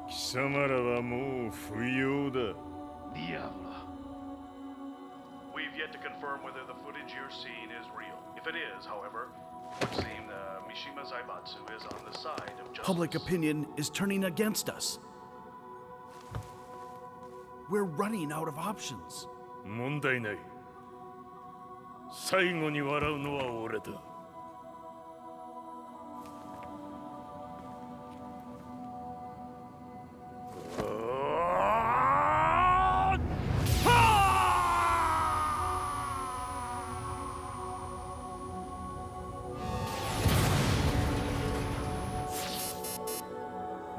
貴様らはもう不要だ。Diavolo. We've yet to confirm whether the footage you're seeing is real. If it is, however, it would seem Mishima Zaibatsu is on the side of justice. Public opinion is turning against us. We're running out of options. 問題ない。最後に笑うのは俺だ。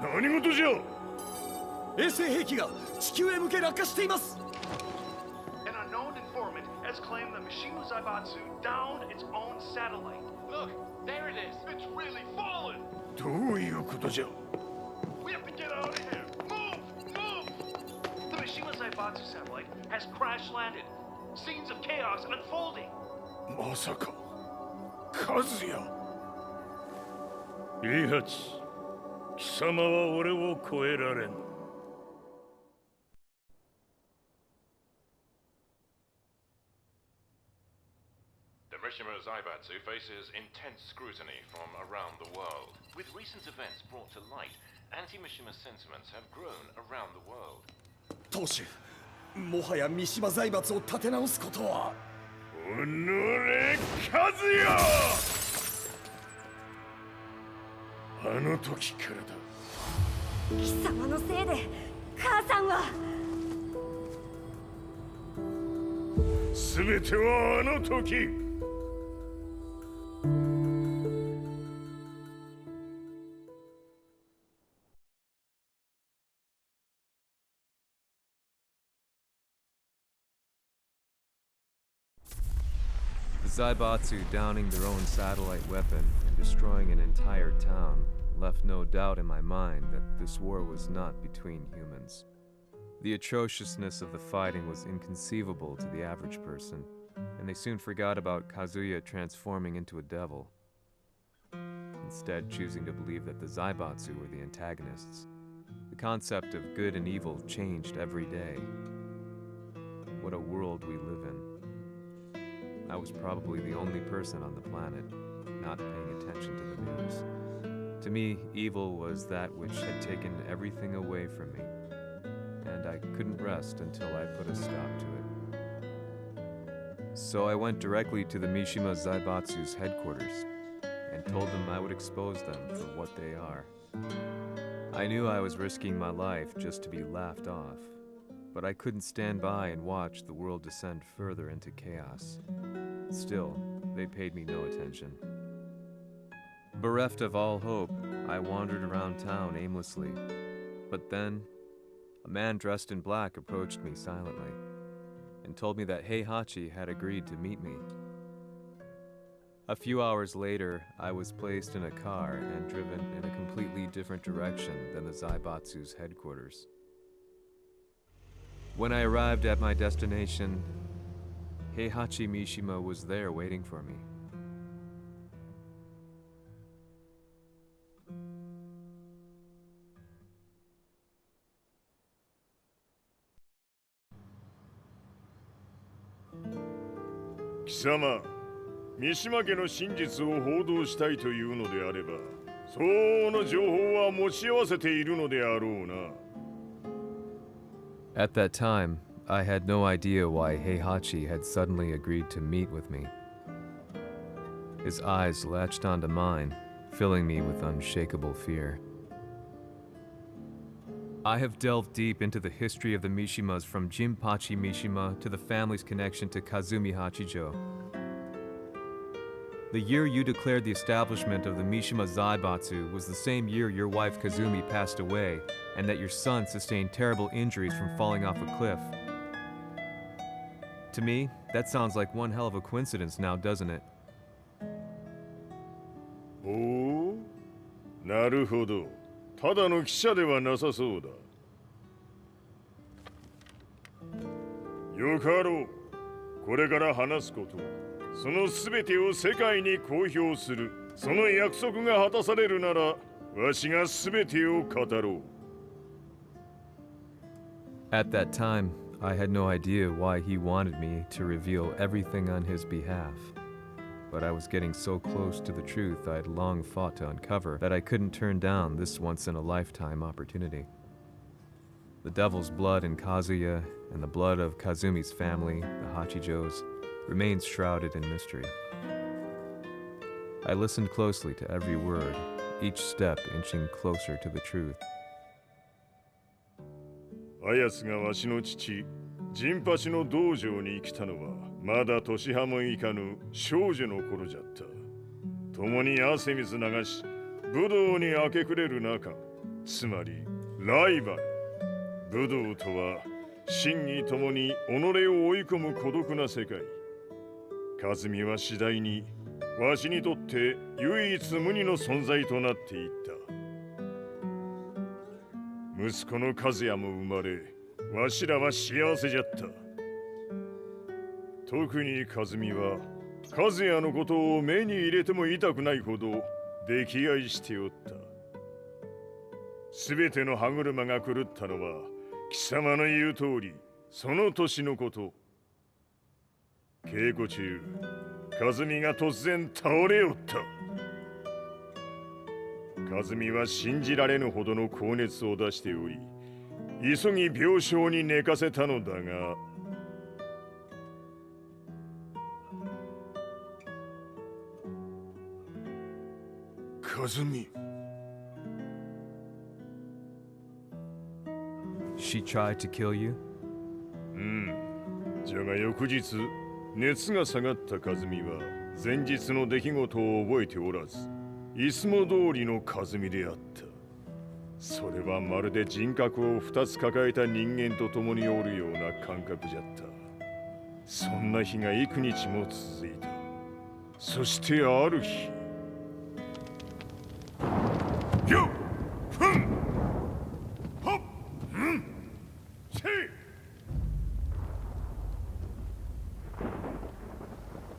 何事じゃ。衛星兵器が地球へ向け落下しています。 An unknown informant has claimed the Mishima Zaibatsu downed its own satellite. Look, there it is. It's really fallen. どういうことじゃ。 We have to get out of here. Move! Move! The Mishima Zaibatsu satellite has crash landed. Scenes of chaos unfolding. まさか、和也。イハチ、貴様は俺を超えられん。Mishima Zaibatsu faces intense scrutiny from around the world. With recent events brought to light, anti-Mishima sentiments have grown around the world. 当主、もはや三島財閥を立て直すことは。おのれ、和也。あの時からだ。貴様のせいで母さんは。全てはあの時。The Zaibatsu downing their own satellite weapon and destroying an entire town left no doubt in my mind that this war was not between humans. The atrociousness of the fighting was inconceivable to the average person, and they soon forgot about Kazuya transforming into a devil, instead choosing to believe that the Zaibatsu were the antagonists. The concept of good and evil changed every day. What a world we live in. I was probably the only person on the planet not paying attention to the news. To me, evil was that which had taken everything away from me, and I couldn't rest until I put a stop to it. So I went directly to the Mishima Zaibatsu's headquarters and told them I would expose them for what they are. I knew I was risking my life just to be laughed off, but I couldn't stand by and watch the world descend further into chaos. Still, they paid me no attention. Bereft of all hope, I wandered around town aimlessly. But then, a man dressed in black approached me silently and told me that Heihachi had agreed to meet me. A few hours later, I was placed in a car and driven in a completely different direction than the Zaibatsu's headquarters. When I arrived at my destination, Heihachi Mishima was there waiting for me. Kisama, 三島家の真実を報道したいというのであれば、相応の情報は持ち合わせているのであろうな。At that time, I had no idea why Heihachi had suddenly agreed to meet with me. His eyes latched onto mine, filling me with unshakable fear. I have delved deep into the history of the Mishimas from Jinpachi Mishima to the family's connection to Kazumi Hachijo. The year you declared the establishment of the Mishima Zaibatsu was the same year your wife Kazumi passed away, and that your son sustained terrible injuries from falling off a cliff. To me, that sounds like one hell of a coincidence now, doesn't it? おお、なるほど。ただの記者ではなさそうだ。よかろう。これから話すこと、そのすべてを世界に公表する。その約束が果たされるなら、わしがすべてを語ろう。At that time, I had no idea why he wanted me to reveal everything on his behalf. But I was getting so close to the truth I had long fought to uncover that I couldn't turn down this once-in-a-lifetime opportunity. The devil's blood in Kazuya and the blood of Kazumi's family, the Hachijos, remains shrouded in mystery. I listened closely to every word, each step inching closer to the truth. あやつがわしの父、ジンパチの道場に来たのは、まだ年半もいかぬ少女の頃じゃった。共に汗水流し、武道に明け暮れる中、つまりライバル。武道とは、真偽ともに己を追い込む孤独な世界。和美は次第に、わしにとって唯一無二の存在となっていった。息子の和也も生まれ、わしらは幸せじゃった。特に和美は、和也のことを目に入れても痛くないほど溺愛しておった。すべての歯車が狂ったのは、貴様の言う通り、その年のこと。稽古中、和美が突然倒れおった。和美は信じられぬほどの高熱を出しており、急ぎ病床に寝かせたのだが、和美。She tried to kill you? じゃが翌日、熱が下がった和美は前日の出来事を覚えておらず、いつも通りの和美であった。それはまるで人格を2つ抱えた人間と共におるような感覚じゃった。そんな日が幾日も続いた。そしてある日、よっふんほっんせい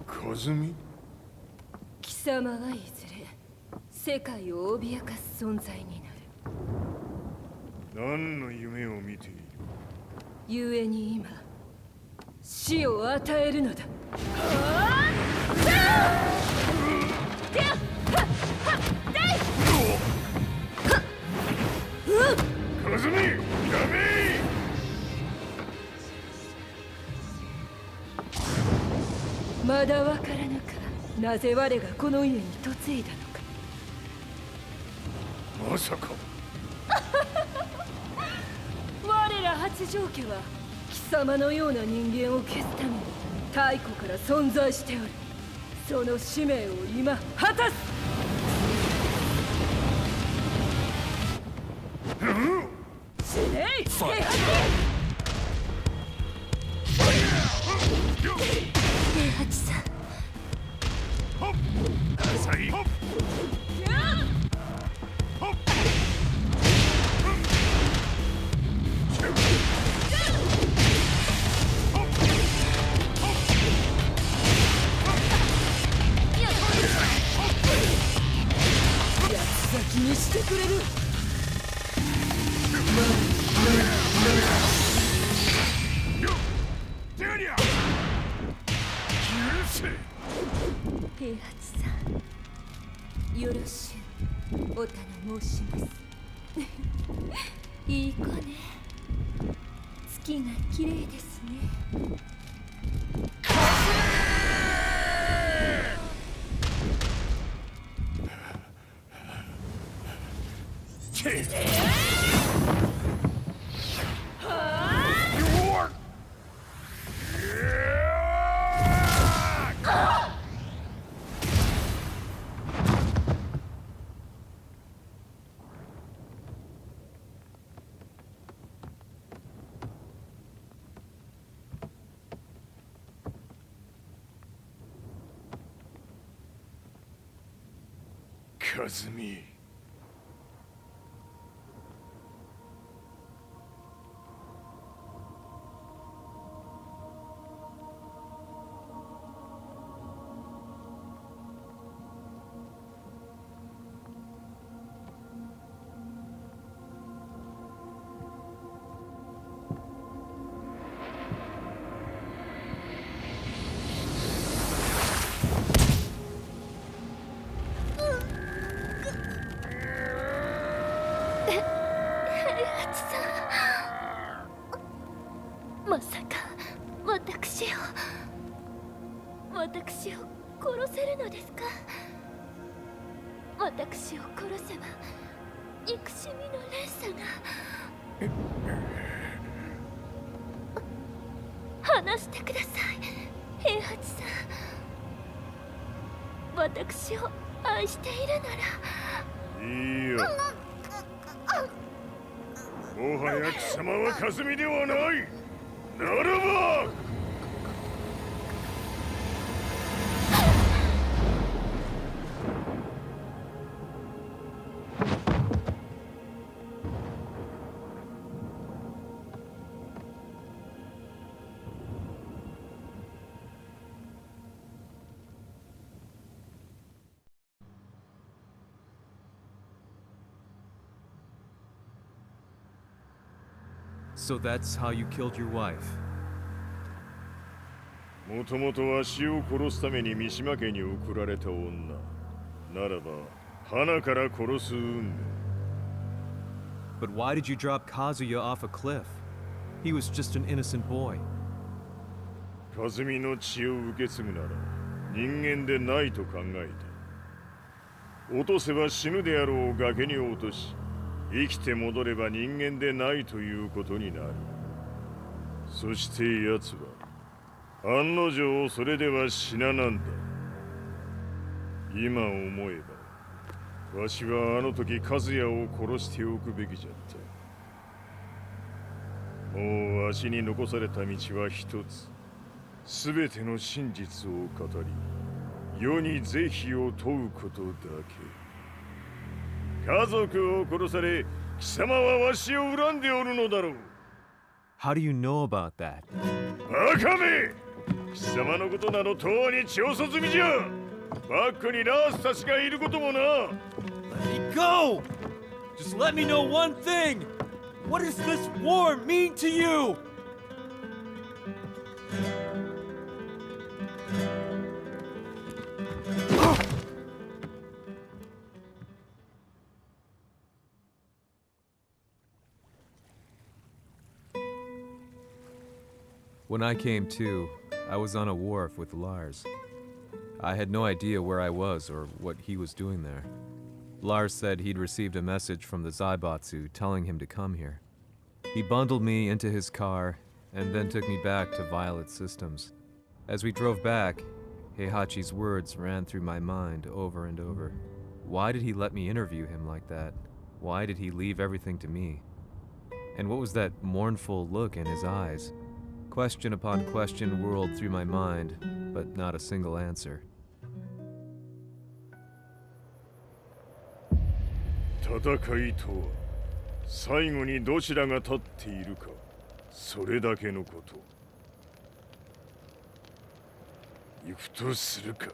和美。貴様はいずれ世界を脅かす存在になる。何の夢を見ている？故に今死を与えるのだ。和美、やめ！まだわからぬか。なぜ我がこの家に嫁いだのか。まさか。我ら八丈家は貴様のような人間を消すために太古から存在しておる。その使命を今果たす。死ねい！平八さん。先にしてくれる。平八さん、よろしゅうお頼申します。いい子ね。月が綺麗ですね。和美。まさか私を殺せるのですか？私を殺せば憎しみの連鎖が。話してください、平八さん。私を愛しているなら。いいよ。もはや貴様は和美ではない。ならばSo that's how you killed your wife. もともとわしを殺すために三島家に送られた女。ならば、花から殺す運命。But why did you drop Kazuya off a cliff? He was just an innocent boy. 和美の血を受け継ぐなら、人間でないと考えた。落とせば死ぬであろう崖に落とし、生きて戻れば人間でないということになる。そして奴は案の定それでは死ななんだ。今思えばわしはあの時和也を殺しておくべきじゃった。もうわしに残された道は一つ。すべての真実を語り世に是非を問うことだけ。家族を殺され、貴様はわしを恨んでおるのだろう。How do you know about that? バカめ！貴様のことなどとうに調査済みじゃ。バックにラースたちがいることもな。Let me go! Just let me know one thing! What does this war mean to you? When I came to, I was on a wharf with Lars. I had no idea where I was or what he was doing there. Lars said he'd received a message from the Zaibatsu telling him to come here. He bundled me into his car and then took me back to Violet Systems. As we drove back, Heihachi's words ran through my mind over and over. Why did he let me interview him like that? Why did he leave everything to me? And what was that mournful look in his eyes? Question upon question whirled through my mind, but not a single answer. 戦いとは最後にどちらが立っているか、それだけのこと。行くとするか。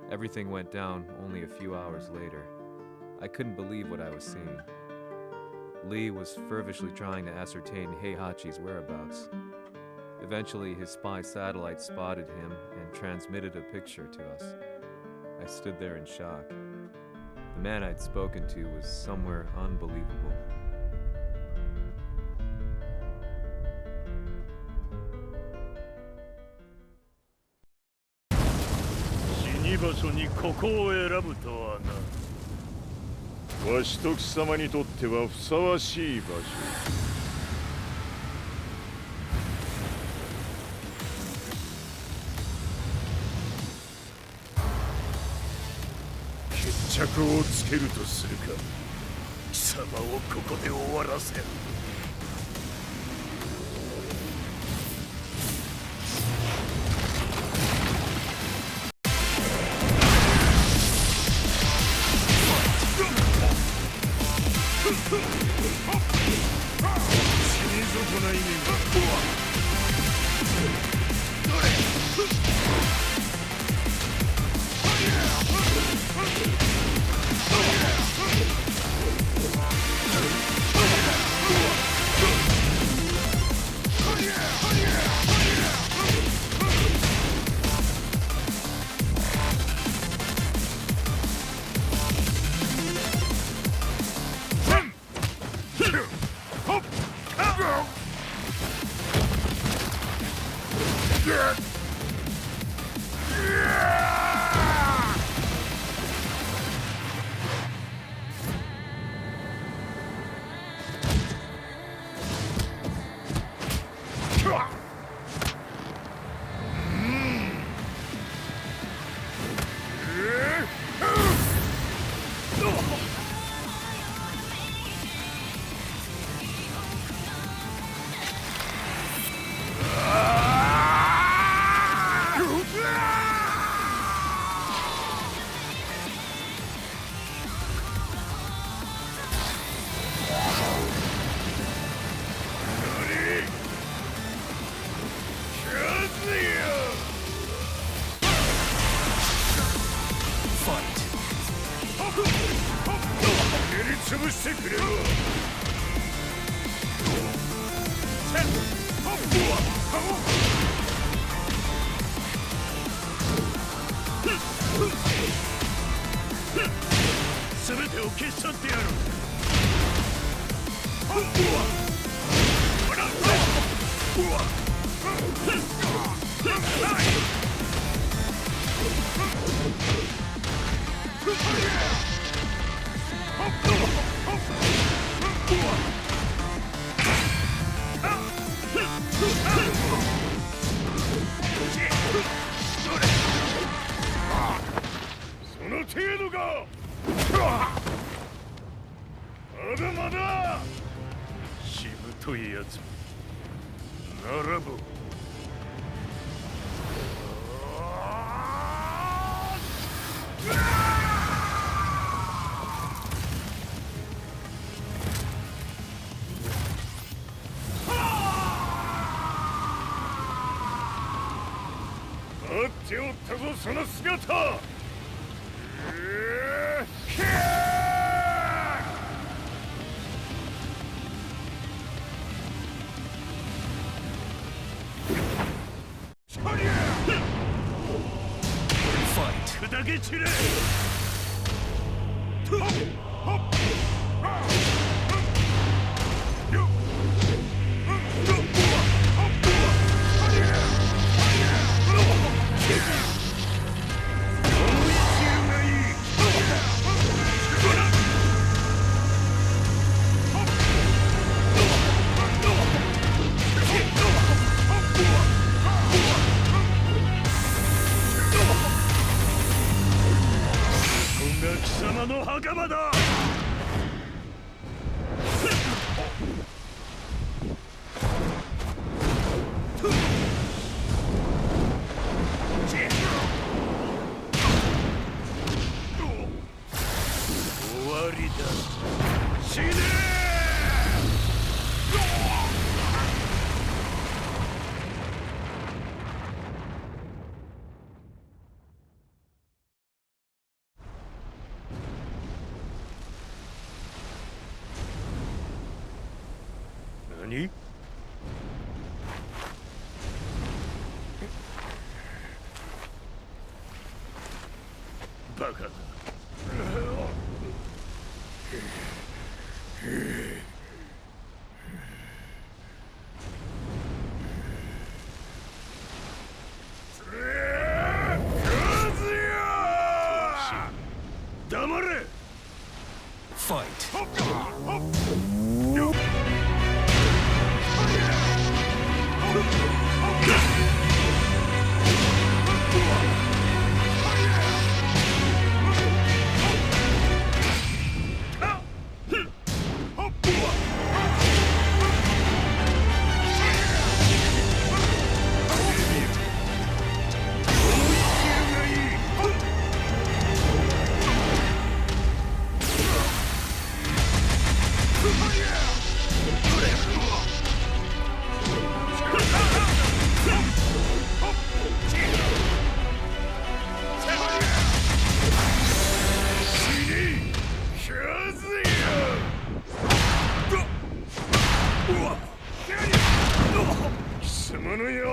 Everything went down only a few hours later. I couldn't believe what I was seeing. Lee was feverishly trying to ascertain Heihachi's whereabouts. Eventually, his spy satellite spotted him and transmitted a picture to us. I stood there in shock. The man I'd spoken to was somewhere unbelievable. 場所にここを選ぶとはな。わしと貴様にとってはふさわしい場所。着をつけるとするか。貴様をここで終わらせる。手を打ったぞその姿。砕け散れ。袴だ。終わりだ。死ね何？バカだ。黙れ！ファイト。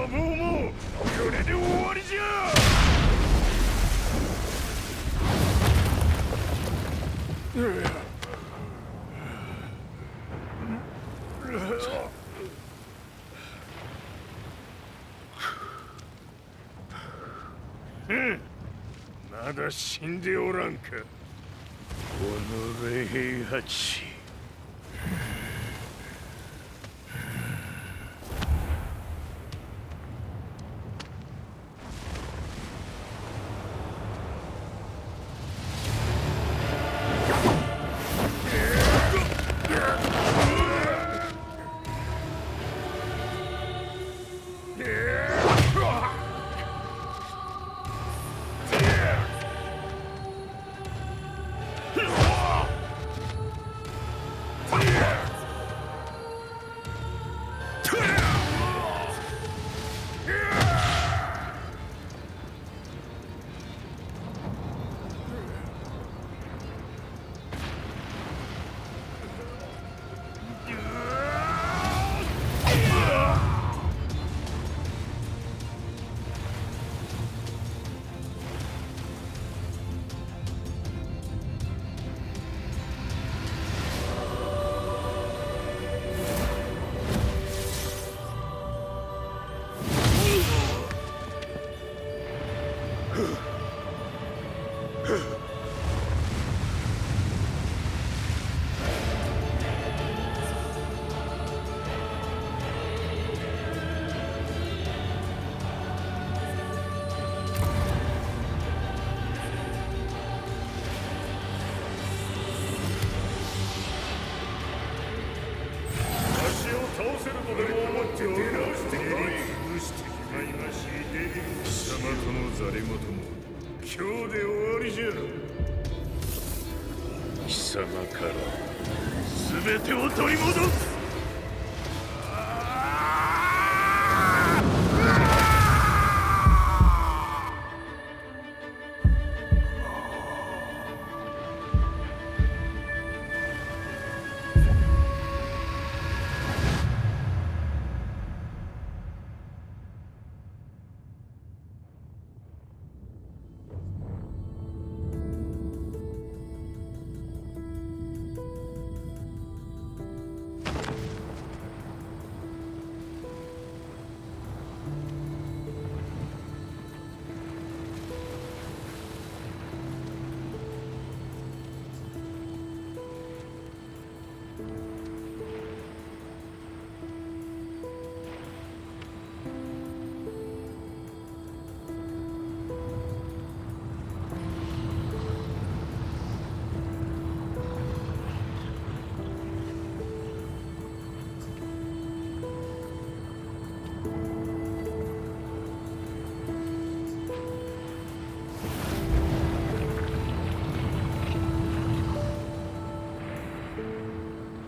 棒もこれで終わりじゃ。まだ死んでおらんか。おのれ平八。貴様から全てを取り戻す。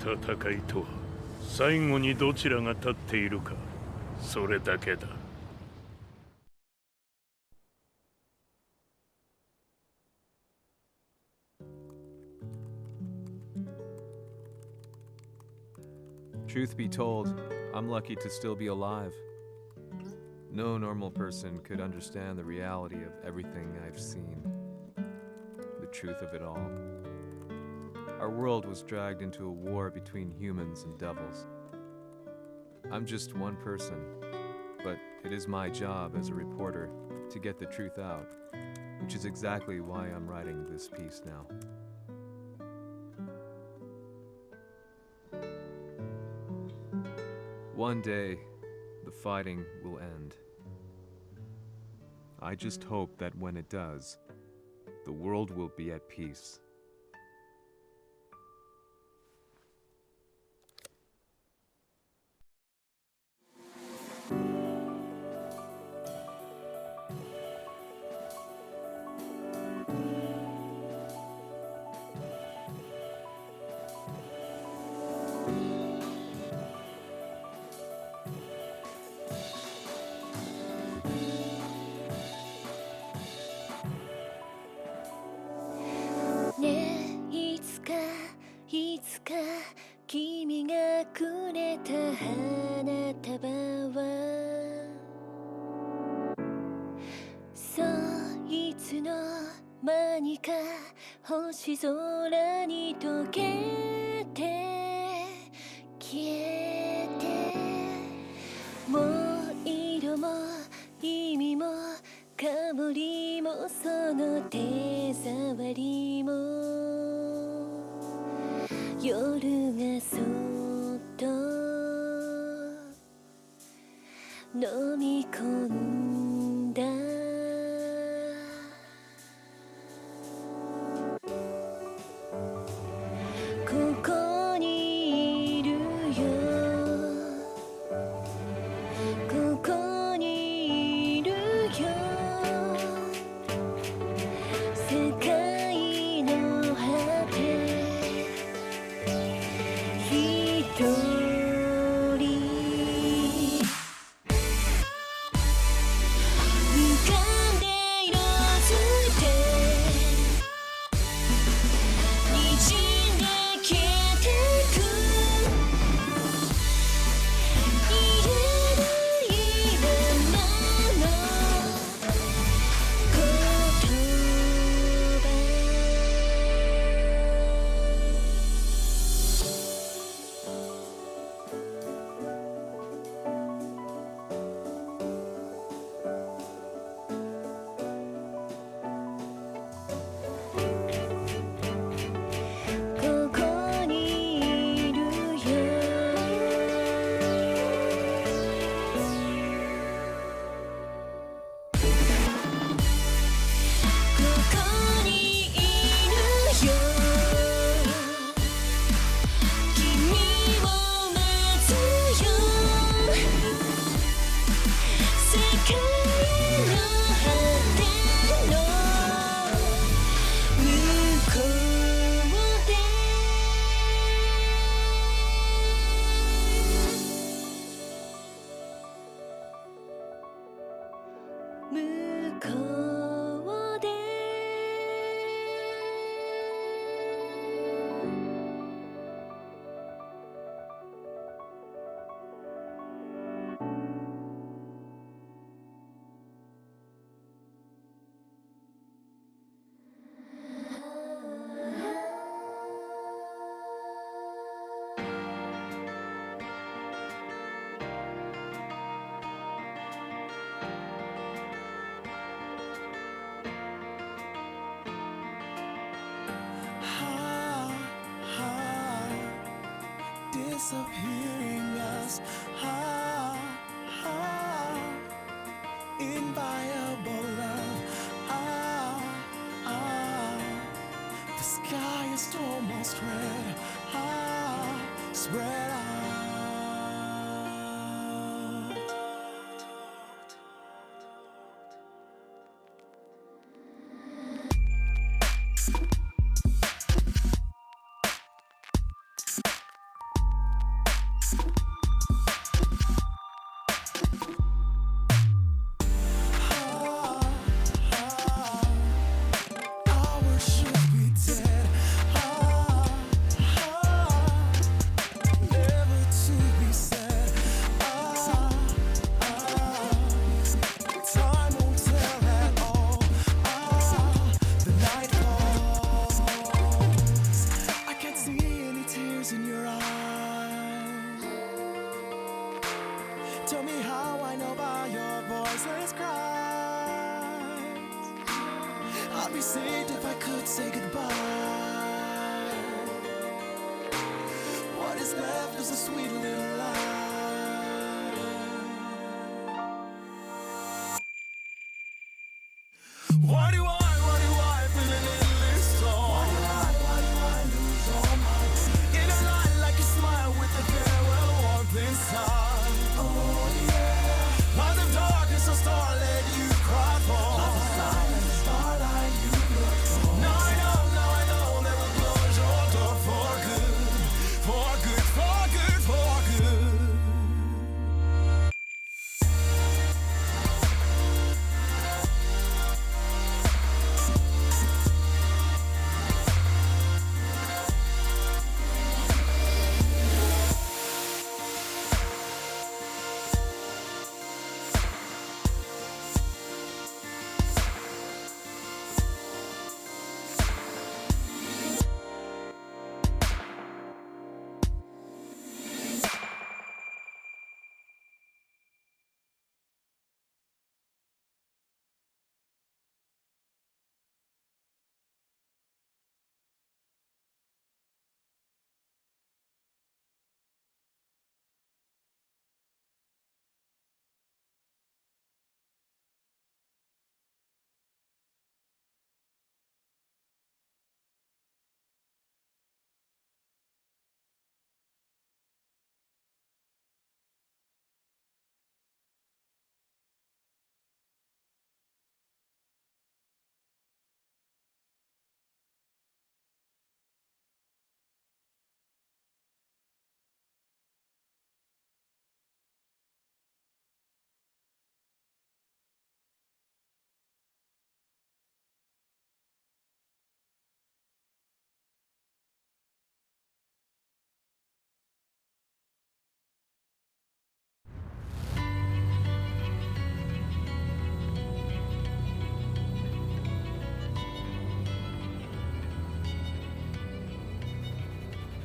戦いとは最後にどちらが立っているか、それだけだ。Truth be told, I'm lucky to still be alive. No normal person could understand the reality of everything I've seen. The truth of it all. Our world was dragged into a war between humans and devils. I'm just one person, but it is my job as a reporter to get the truth out, which is exactly why I'm writing this piece now. One day, the fighting will end. I just hope that when it does, the world will be at peace. 何か星空に溶けて消えて、もう色も意味も香りもその手触りも、夜がそっと飲み込んだ。ここにいるよ、ここにいるよ、世界の果て一人浮かんで色づいて滲んで消えてく、言えないままの言葉。ここにいるよ、ここにいるよ、君を待つよ、世界の果ての向こうで。向こうで。Disappearing us, inviolable love, the sky is almost red, spread out. Our should be dead, never to be said. Time won't tell at all. The night falls. I can't see any tears in your eyes. Tell me how I know by your voiceless cries. I'd be saved if I could say goodbye. What is left is a sweet little lie. Why do I feel an endless storm? Why do I lose all my dreams? In a light like a smile with a farewell warmth inside. Oh yeah. Out of darkness, a starlet you cry for. Out of silence, starlight you look for. Now I know that will close your door for good, for good, for good, for good.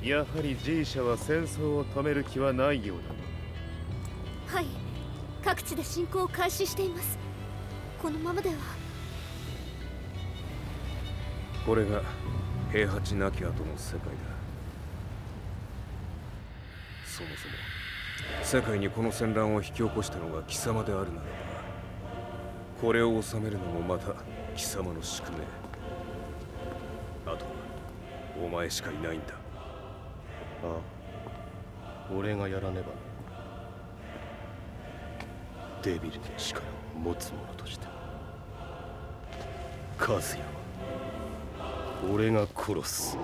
やはり G 社は戦争を止める気はないようだ。はい、各地で侵攻を開始しています。このままでは。これが平八なき後の世界だ。そもそも世界にこの戦乱を引き起こしたのが貴様であるならば、これを収めるのもまた貴様の宿命。あとはお前しかいないんだ。ああ、俺がやらねばな。デビルの力を持つ者として。和也は俺が殺す。